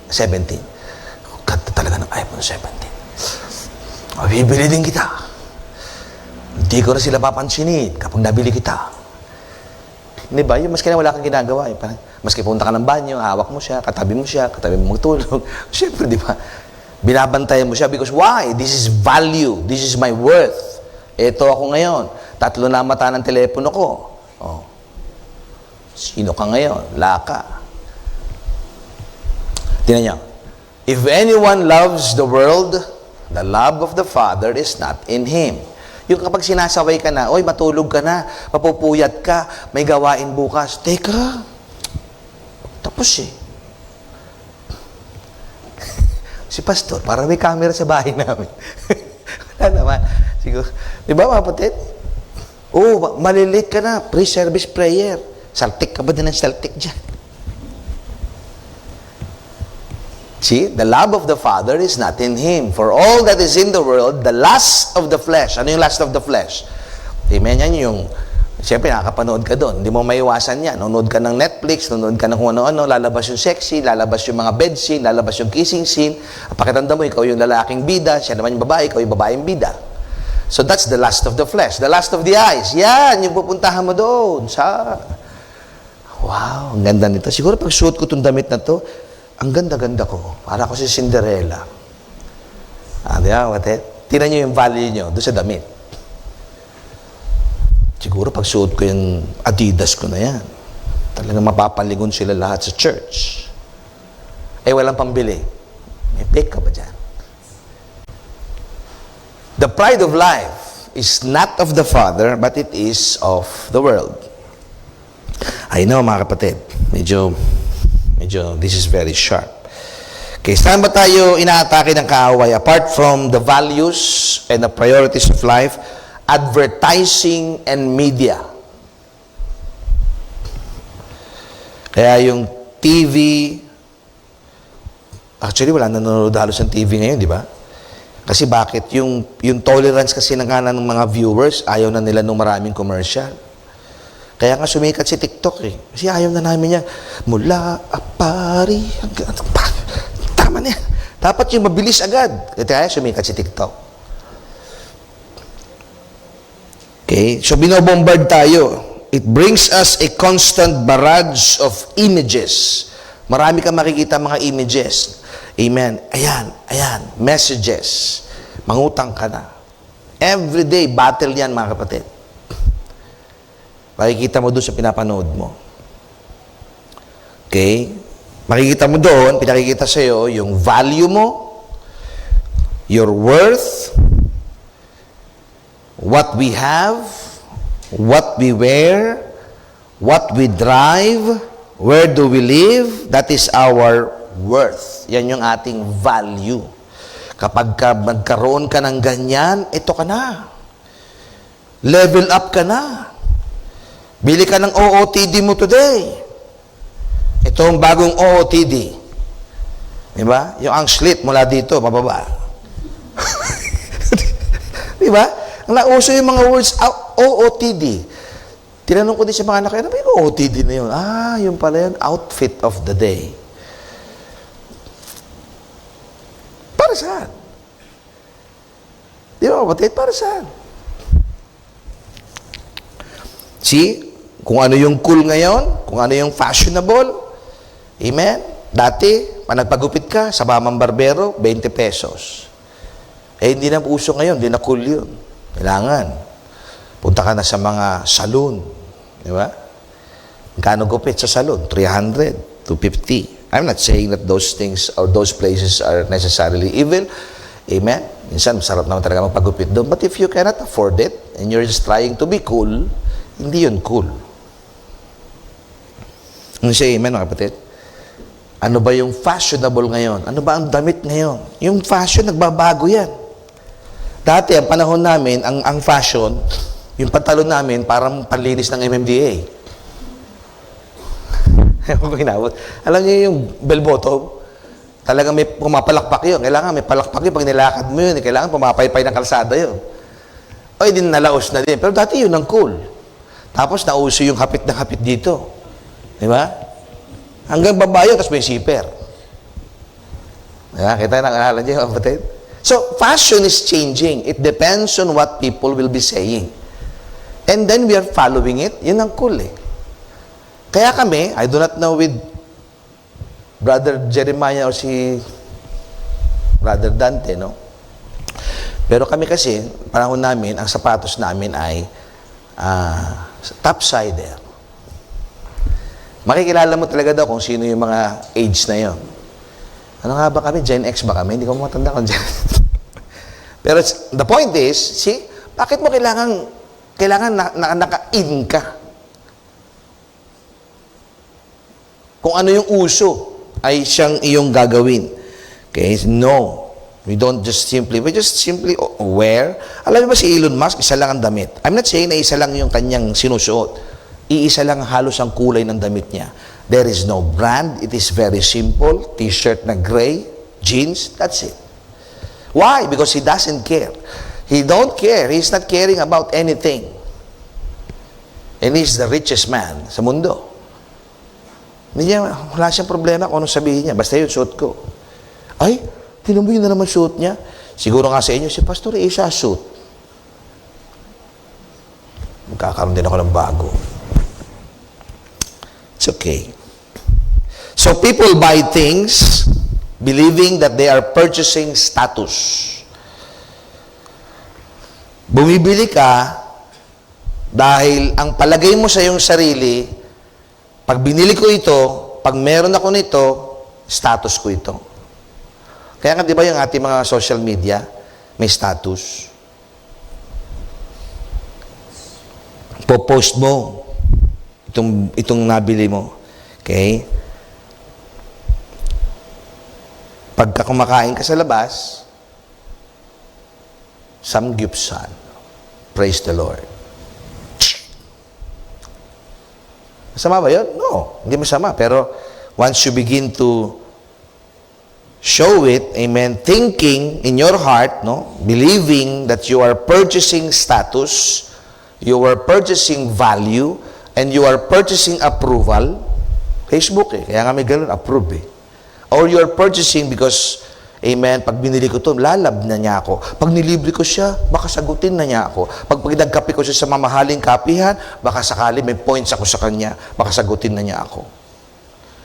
17. Ganda talaga ng iPhone 17. Mabibili din kita. Hindi ko na sila papansinin kapag nabili kita. Di ba? Yung maski na wala kang ginagawa. Eh. Maski punta ka ng banyo, hawak mo siya, katabi mo magtulog. Siyempre, di ba? Binabantayan mo siya because why? This is value. This is my worth. Ito ako ngayon. 3 na mata ng telepono ko. Oh. Sino ka ngayon? Laka. Tingnan niyo. If anyone loves the world, the love of the Father is not in him. Yung kapag sinasaway ka na, oy, matulog ka na, papupuyat ka, may gawain bukas. Teka, tapos si Pastor, parang may camera sa bahay namin. Wala naman. Siguro. Di ba mga kapatid? Oh, malilate ka na, pre-service prayer. Saltik ka ba din ng saltik dyan? See, the love of the Father is not in him. For all that is in the world, the lust of the flesh. Ano yung lust of the flesh? Amen, yan yung, siyempre nakakapanood ka doon. Hindi mo maiwasan yan. Nanonood ka ng Netflix, nanonood ka ng kung ano-ano, lalabas yung sexy, lalabas yung mga bed scene, lalabas yung kissing scene. Pakitanda mo, ikaw yung lalaking bida, siya naman yung babae, ikaw yung babaeng bida. So that's the lust of the flesh. The lust of the eyes. Yan, yung pupuntahan mo doon sa... Wow, ang ganda nito. Siguro pag suot ko itong damit na to, ang ganda-ganda ko. Para ko si Cinderella. Di ba, kapatid? Tingnan nyo yung value nyo doon sa damit. Siguro pag suot ko yung Adidas ko na yan, talagang mapapaligon sila lahat sa church. Walang pambili. May pick ka ba dyan? The pride of life is not of the Father, but it is of the world. I know, mga kapatid, Medyo, this is very sharp. Okay, saan ba tayo inaatake ng kaaway? Apart from the values and the priorities of life, advertising and media. Kaya yung TV, actually wala nanonood halos ng TV ngayon, di ba? Kasi bakit? Yung tolerance kasi ng kanan ng mga viewers, ayaw na nila ng maraming commercial. Kaya nga sumikat si TikTok eh. Kasi ayaw na namin yan. Mula apari hanggang... Tama na yan. Dapat yung mabilis agad. Kaya sumikat si TikTok. Okay? So binobombard tayo. It brings us a constant barrage of images. Marami kang makikita mga images. Amen. Ayan. Messages. Mangutang ka na. Everyday battle yan, mga kapatid. Makikita mo doon sa pinapanood mo. Okay? Makikita mo doon, pinakikita sa'yo yung value mo, your worth, what we have, what we wear, what we drive, where do we live, that is our worth. Yan yung ating value. Kapag magkaroon ka ng ganyan, ito ka na. Level up ka na. Bili ka ng OOTD mo today. Ito ang bagong OOTD. Diba? Yung ang slit mula dito, mababa. Diba? Ang nauso yung mga words, OOTD. Tinanong ko din sa mga anak, ano ba yung OOTD na yun? Yung pala yun, outfit of the day. Para saan? Di ba, kapatid? Para saan? See? Kung ano yung cool ngayon, kung ano yung fashionable. Amen? Dati, nagpagupit ka sa Mamang Barbero, 20 pesos. Hindi na uso ngayon, hindi na cool yun. Kailangan. Punta ka na sa mga saloon. Di ba? Kano gupit sa saloon? 300, 250. I'm not saying that those things or those places are necessarily evil. Amen? Minsan, masarap naman talaga magpagupit doon. But if you cannot afford it, and you're just trying to be cool, hindi yun cool. Ano siya, amen, mga kapatid? Ano ba yung fashionable ngayon? Ano ba ang damit ngayon? Yung fashion, nagbabago yan. Dati, ang panahon namin, ang fashion, yung pantalon namin, parang panlinis ng MMDA. Alam niyo yung bell bottom? Talagang may pumapalakpak yun. Kailangan may palakpak yun. Pag nilakad mo yun, kailangan pumapaypay ng kalsada yun. O, din nalaos na din. Pero dati yun ang cool. Tapos nauso yung hapit na hapit dito. Di ba? Hanggang baba yun, tapos may zipper. Diba? Kita na ang niyo, kapatid? So, fashion is changing. It depends on what people will be saying. And then we are following it. Yun ang cool eh. Kaya kami, I do not know with Brother Jeremiah or si Brother Dante, no? Pero kami kasi, panahon namin, ang sapatos namin ay topsider. Makikilala mo talaga daw kung sino yung mga age na yon. Ano nga ba kami? Gen X ba kami? Hindi ko matanda kung Gen X. Pero the point is, see, bakit mo kailangan naka-in ka? Kung ano yung uso, ay siyang iyong gagawin. Okay? No. We just simply wear. Alam mo ba si Elon Musk, isa lang ang damit. I'm not saying na isa lang yung kanyang sinusuot. Iisa lang halos ang kulay ng damit niya. There is no brand. It is very simple. T-shirt na gray, jeans, that's it. Why? Because he doesn't care. He don't care. He's not caring about anything. And he's the richest man sa mundo. Wala siyang problema kung anong sabihin niya. Basta yun, suot ko. Ay, tinan mo yun na naman suot niya. Siguro nga sa inyo, si Pastor, isa suot. Magkakaroon din ako ng bago. It's okay. So people buy things believing that they are purchasing status. Bumibili ka dahil ang palagay mo sa iyong sarili, pag binili ko ito, pag meron ako nito, status ko ito. Kaya nga di ba yung ating mga social media, may status. Popost mo itong nabili mo. Okay? Pagka kumakain ka sa labas, samgyupsal. Praise the Lord. Masama ba yun? No, hindi masama. Pero once you begin to show it, amen, thinking in your heart, no, believing that you are purchasing status, you are purchasing value, and you are purchasing approval, Facebook kaya nga may ganun, approve Or you are purchasing because, amen, pag binili ko to, lalab na niya ako. Pag nilibre ko siya, baka sagutin na niya ako. Pag nagkape ko siya sa mamahaling kapihan, baka sakali may points ako sa kanya, baka sagutin na niya ako.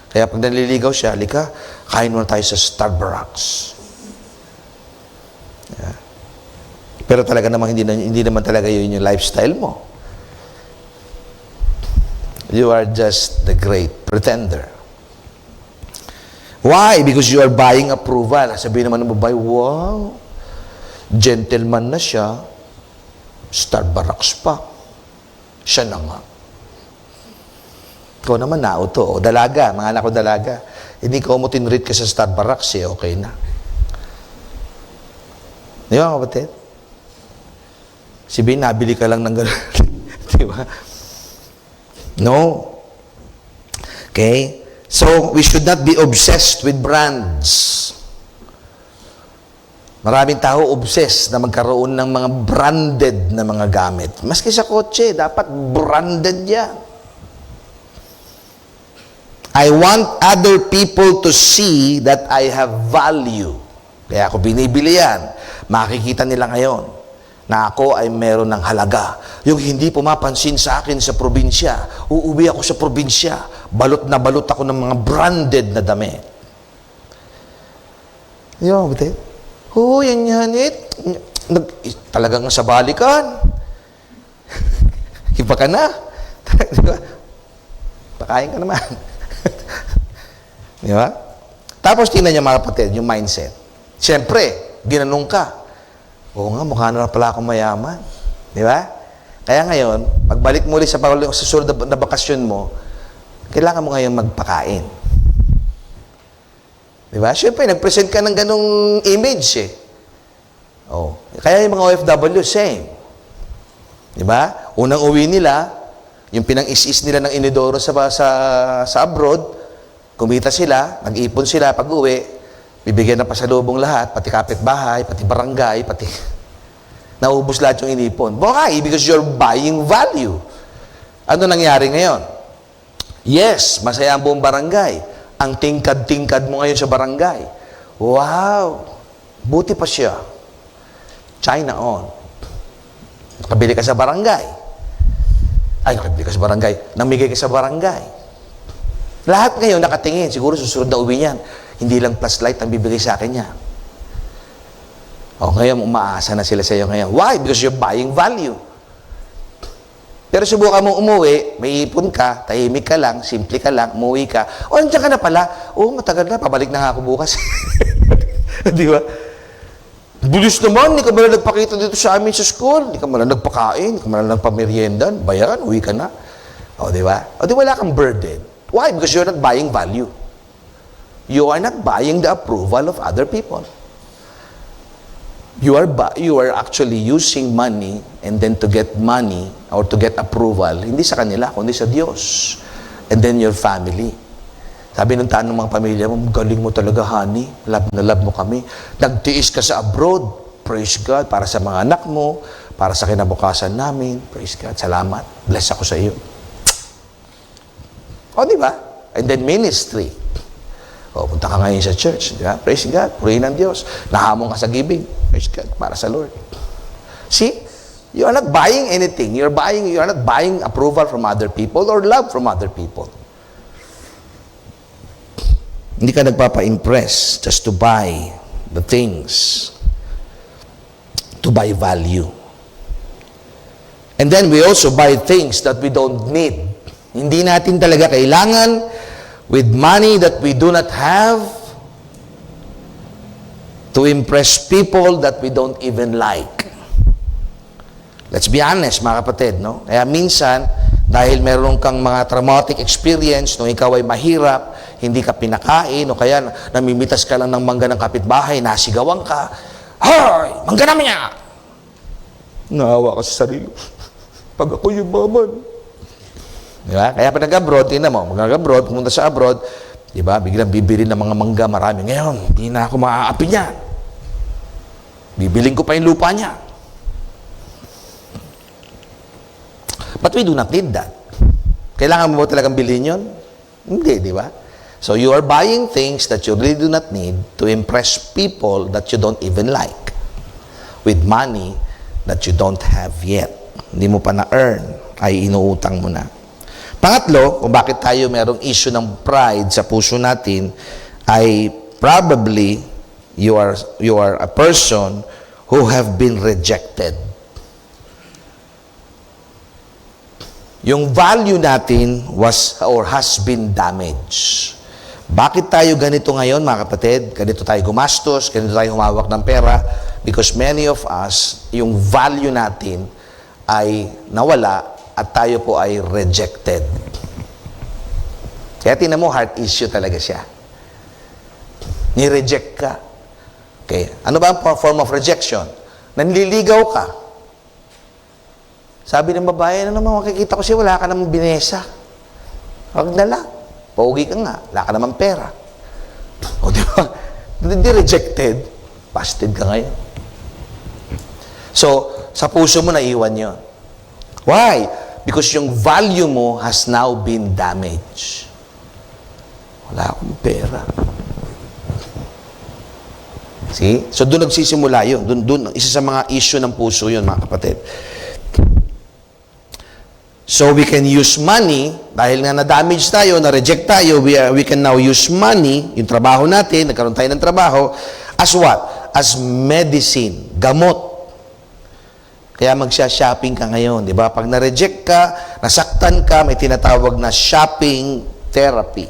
Kaya pag naliligaw siya, halika, kain muna tayo sa Starbucks. Yeah. Pero talaga namang hindi naman talaga yun yung lifestyle mo. You are just the great pretender. Why? Because you are buying approval. Sabihin naman ng babae, wow, gentleman na siya, Starbucks pa. Siya na nga. Ikaw naman nauto. O dalaga, mga anak ko dalaga. Hindi ko mo tinreat ka sa Starbucks, okay na. Di ba, kapatid? Sabihin, nabili ka lang ng gano'n. Di ba? No. Okay? So, we should not be obsessed with brands. Maraming tao obsessed na magkaroon ng mga branded na mga gamit. Maski sa kotse, dapat branded yan. I want other people to see that I have value. Kaya ako binibili yan. Makikita nila ngayon na ako ay meron ng halaga. Yung hindi pumapansin sa akin sa probinsya, uuwi ako sa probinsya, balot na balot ako ng mga branded na damit. Di ba, bate? Yan. Talagang sa balikan. Iba ka na. Pakain ka naman. Di ba? Tapos tingnan niya mga kapatid, yung mindset. Siyempre, ginanong ka. Oo nga, mukha na pala akong mayaman. Di ba? Kaya ngayon, pagbalik mo ulit sa susunod na bakasyon mo, kailangan mo ngayon magpakain. Di ba? Siyempre, nag-present ka ng ganong image Oh. Kaya yung mga OFW, same. Di ba? Unang uwi nila, yung pinang-is-is nila ng inidoro sa abroad, kumita sila, nag-ipon sila, pag-uwi, bibigyan ng pasalubong lahat, pati kapitbahay, pati barangay, pati naubos lahat yung inipon. Why? Because you're buying value. Ano nangyari ngayon? Yes, masaya ang buong barangay. Ang tingkad-tingkad mo ngayon sa barangay. Wow! Buti pa siya. China on. Nakabili ka sa barangay. Nakabili ka sa barangay. Namigay ka sa barangay. Lahat ngayon nakatingin. Siguro susunod na uwi niyan. Hindi lang plus light ang bibigay sa akin niya. Ngayon, umaasa na sila sa iyo ngayon. Why? Because you're buying value. Pero subukan mo umuwi, may ipon ka, tahimik ka lang, simple ka lang, umuwi ka. Nandiyan ka na pala. Matagal na, pabalik na nga ako bukas. Di ba? Bilis naman, hindi ka man nagpakita dito sa amin sa school. Hindi ka man nagpakain, hindi ka man nagpameriendan. Bayan, uwi ka na. Di ba? Di wala kang burden. Why? Because you're not buying value. You are not buying the approval of other people. You are actually using money and then to get money or to get approval, hindi sa kanila, kundi sa Diyos. And then your family. Sabi ng taan ng mga pamilya mo, galing mo talaga, honey. Love na love mo kami. Nagtiis ka sa abroad. Praise God. Para sa mga anak mo, para sa kinabukasan namin. Praise God. Salamat. Bless ako sa iyo. Di ba? And then ministry. Punta ka ngayon sa church. Di ba? Praise God. Purihin ang Diyos. Nahamon ka sa giving. Praise God. Para sa Lord. See? You are not buying anything. You are not buying approval from other people or love from other people. Hindi ka nagpapa-impress just to buy the things. To buy value. And then we also buy things that we don't need. Hindi natin talaga kailangan with money that we do not have to impress people that we don't even like. Let's be honest, mga kapatid, no? Kaya minsan, dahil meron kang mga traumatic experience nung ikaw ay mahirap, hindi ka pinakain, o kaya namimitas ka lang ng mangga ng kapitbahay, nasigawan ka, "Hoy! Mangga namin niya!" Naawa ka sa sarili. Pag ako yung maman. Di ba? Kaya pag nag-abroad, tingnan mo, mag-abroad, pumunta sa abroad, di ba, biglang bibili ng mga mangga marami. Ngayon, hindi na ako maaapi niyan. Bibiling ko pa yung lupa niya. But we do not need that. Kailangan mo ba talagang bilhin yun? Hindi, di ba? So you are buying things that you really do not need to impress people that you don't even like with money that you don't have yet. Hindi mo pa na-earn, ay inuutang mo na. Pangatlo, kung bakit tayo merong issue ng pride sa puso natin, ay probably you are a person who have been rejected. Yung value natin was or has been damaged. Bakit tayo ganito ngayon, mga kapatid? Ganito tayo gumastos, ganito tayo humawak ng pera? Because many of us, yung value natin ay nawala at tayo po ay rejected. Kaya tingnan mo, heart issue talaga siya. Ni-reject ka. Okay. Ano ba ang form of rejection? Nanliligaw ka. Sabi ng babae, ano naman makikita ko siya, wala ka namang binesa. Huwag na lang. Paugi ka nga, wala ka namang pera. O di ba? Hindi rejected, busted ka ngayon. So, sa puso mo naiwan yun. Why? Because yung value mo has now been damaged. Wala akong pera. See? So, doon nagsisimula yun. Doon, isa sa mga issue ng puso yun, mga kapatid. So, we can use money, dahil nga na-damage tayo, na-reject tayo, we can now use money, yung trabaho natin, nagkaroon tayo ng trabaho, as what? As medicine, gamot. Kaya magsha-shopping ka ngayon, di ba? Pag na-reject ka, nasaktan ka, may tinatawag na shopping therapy.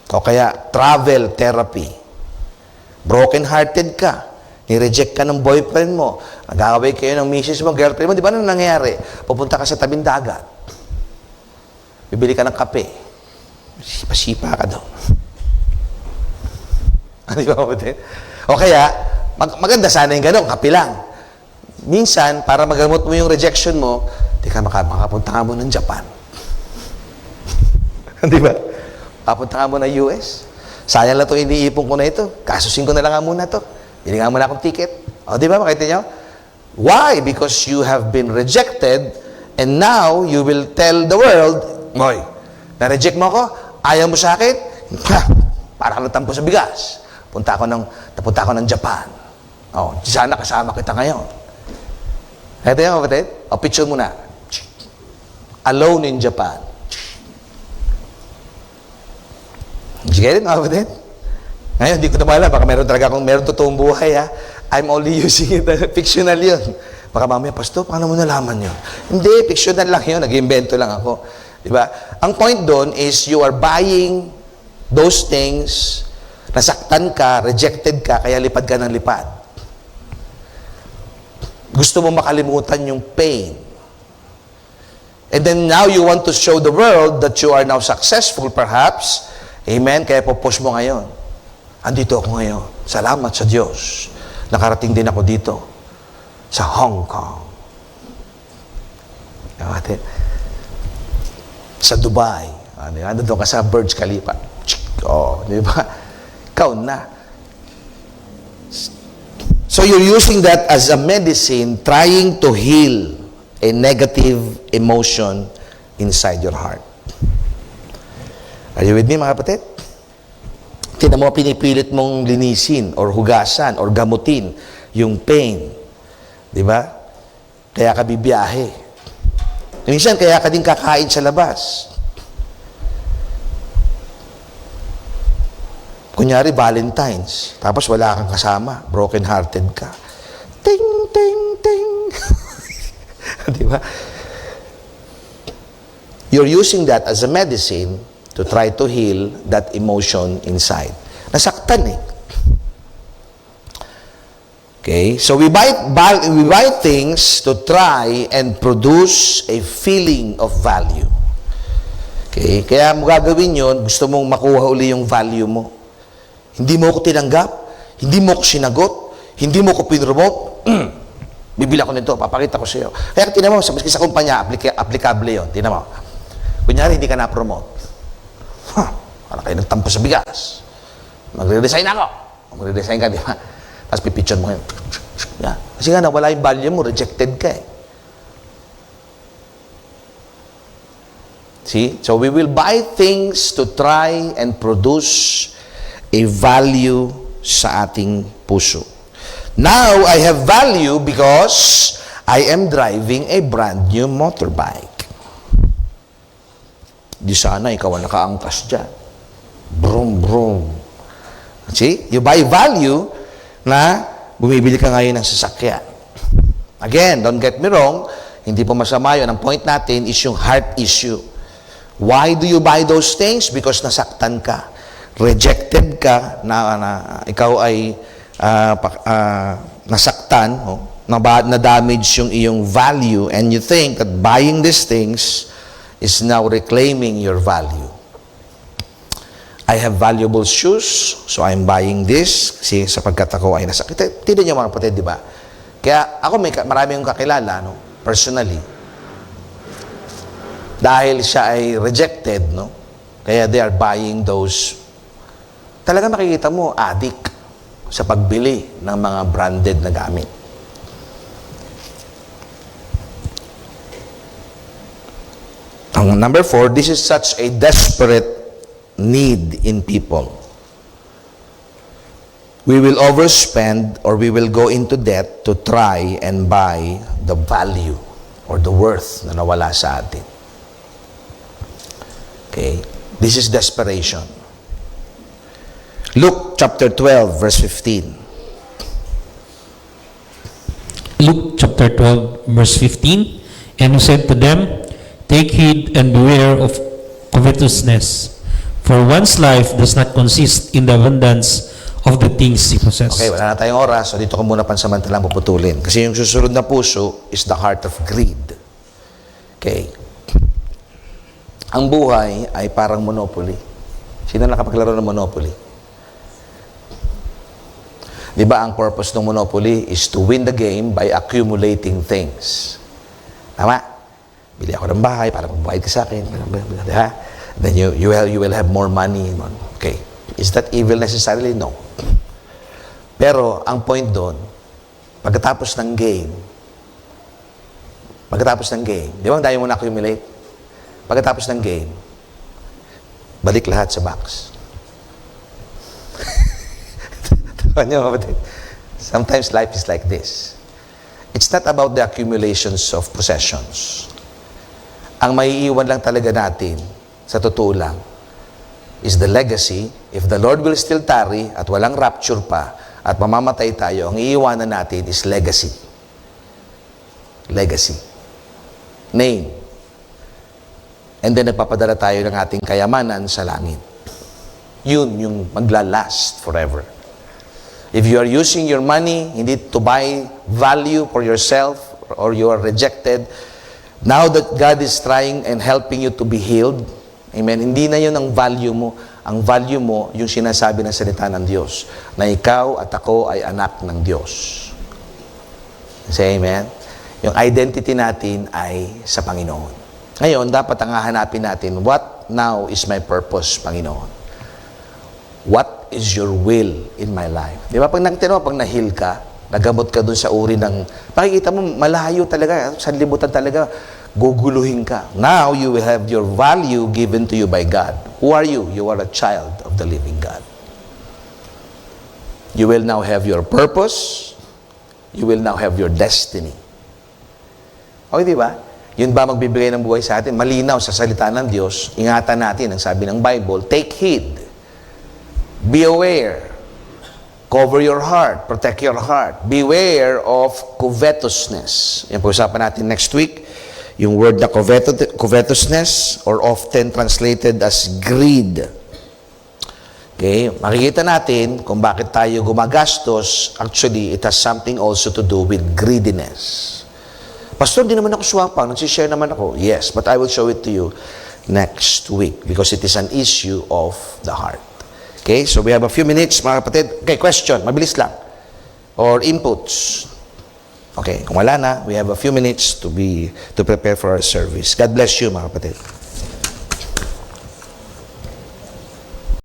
O kaya travel therapy. Broken-hearted ka. Ni-reject ka ng boyfriend mo. Nag-aaway kayo ng misis mo, girlfriend mo. Di ba ano nangyayari? Pupunta ka sa tabing dagat. Bibili ka ng kape. Sipa-sipa ka daw. Di ba, kapatid? O kaya, maganda sana yung gano'n, kape lang. Minsan, para magamot mo yung rejection mo, di ka makapunta ka mo ng Japan. Di ba? Papunta ka mo ng US. Sayang lang ito, iniipon ko na ito. Kasusin ko na lang nga muna ito. Bili nga muna akong ticket. O, di ba? Makita nyo? Why? Because you have been rejected and now you will tell the world, Moy, na-reject mo ako? Ayaw mo sa akin? Ha! Para ka natampo sa bigas. Napunta ako ng Japan. O, sana kasama kita ngayon. Ito yung kapatid. O, picture mo na. Alone in Japan. Did you get it, mga kapatid? Ngayon, hindi ko na maalam. Baka meron totoong buhay, ha? I'm only using it. Fictional yun. Baka mamaya, Pastor, paano mo nalaman yun? Hindi, fictional lang yun. Nag-invento lang ako. Diba? Ang point doon is you are buying those things, nasaktan ka, rejected ka, kaya lipad ka ng lipad. Gusto mo makalimutan yung pain. And then now you want to show the world that you are now successful, perhaps. Amen? Kaya popost mo ngayon. Andito ako ngayon. Salamat sa Diyos. Nakarating din ako dito sa Hong Kong. Kapatid. Sa Dubai. Ano doon ka sa Burj Khalifa. Oh, di ba? Ikaw na. So you're using that as a medicine trying to heal a negative emotion inside your heart. Are you with me, mga kapatid? Tingnan mo, pinipilit mong linisin or hugasan or gamutin yung pain. Di ba? Kaya ka bibiyahe. Minsan, kaya ka din kakain sa labas. Kunyari, Valentine's. Tapos wala kang kasama. Broken-hearted ka. Ting, ting, ting. Di ba? You're using that as a medicine to try to heal that emotion inside. Nasaktan eh. Okay? So we buy things to try and produce a feeling of value. Okay? Kaya mo gagawin yun, gusto mong makuha uli yung value mo. Hindi mo ako tinanggap, hindi mo ako sinagot, hindi mo ako pinromote, bibili ako nito, papakita ko sa iyo. Kaya tinan mo, maski sa kumpanya, applicable yun. Tinan mo. Kunyari, hindi ka na-promote. Parang kayo nagtampo sa bigas. Magre-resign ako. Magre-resign ka, di ba? Tapos pipicture mo yun. Yeah. Kasi nga, nawala yung value mo, rejected ka eh. See? So we will buy things to try and produce a value sa ating puso. Now, I have value because I am driving a brand new motorbike. Di sana ikaw ang nakaangkas dyan. Brum, brum. See? You buy value na bumibili ka ngayon ng sasakyan. Again, don't get me wrong, hindi po masama yun. Ang point natin is yung heart issue. Why do you buy those things? Because nasaktan ka. Rejected ka, na ikaw ay nasaktan, na-damage yung iyong value, and you think that buying these things is now reclaiming your value. I have valuable shoes, so I'm buying this kasi sapagkat ako ay nasakit. Tignan niyo mga kapatid, di ba? Kaya ako marami yung kakilala, no? Personally. Dahil siya ay rejected, no? Kaya they are buying those. Talaga makikita mo, addict sa pagbili ng mga branded na gamit. Ang number 4, this is such a desperate need in people. We will overspend or we will go into debt to try and buy the value or the worth na nawala sa atin. Okay? This is desperation. Luke chapter 12, verse 15. Luke chapter 12, verse 15. And he said to them, take heed and beware of covetousness, for one's life does not consist in the abundance of the things he possesses. Okay, wala na tayong oras, so dito ko muna pansamantalang puputulin. Kasi yung susunod na puso is the heart of greed. Okay. Ang buhay ay parang Monopoly. Sino nakapaglaro ng Monopoly? Di ba ang purpose ng Monopoly is to win the game by accumulating things. Tama? Bili ako ng bahay para magbayad ka sa akin. Ha? Then you will have more money. Okay. Is that evil necessarily? No. Pero ang point doon, pagkatapos ng game, di ba ang dahil mo na-accumulate? Pagkatapos ng game, balik lahat sa box. Sometimes life is like this. It's not about the accumulations of possessions. Ang maiiwan lang talaga natin, sa totoo lang, is the legacy. If the Lord will still tarry at walang rapture pa at mamamatay tayo, ang iiwanan natin is legacy. Legacy. Name. And then nagpapadala tayo ng ating kayamanan sa langit. Yun yung maglalast forever. If you are using your money, hindi to buy value for yourself or you are rejected, now that God is trying and helping you to be healed, amen, hindi na yun ang value mo. Ang value mo, yung sinasabi ng salita ng Diyos, na ikaw at ako ay anak ng Diyos. Say amen? Yung identity natin ay sa Panginoon. Ngayon, dapat ang hahanapin natin, what now is my purpose, Panginoon? What is your will in my life? Di ba? Pag na-heal ka, nagamot ka dun sa uri ng, makikita mo, malayo talaga, sanlibutan talaga, guguluhin ka. Now, you will have your value given to you by God. Who are you? You are a child of the living God. You will now have your purpose. You will now have your destiny. Okay, di ba? Yun ba magbibigay ng buhay sa atin? Malinaw sa salita ng Diyos. Ingatan natin, ang sabi ng Bible, take heed. Be aware. Cover your heart. Protect your heart. Beware of covetousness. Yan pag-usapan natin next week. Yung word na covetousness or often translated as greed. Okay? Makikita natin kung bakit tayo gumagastos. Actually, it has something also to do with greediness. Pastor, di naman ako swapang. Nagsishare naman ako. Yes, but I will show it to you next week because it is an issue of the heart. Okay? So we have a few minutes, mga kapatid. Okay, question. Mabilis lang. Or inputs. Okay, kung wala na, we have a few minutes to prepare for our service. God bless you, mga kapatid.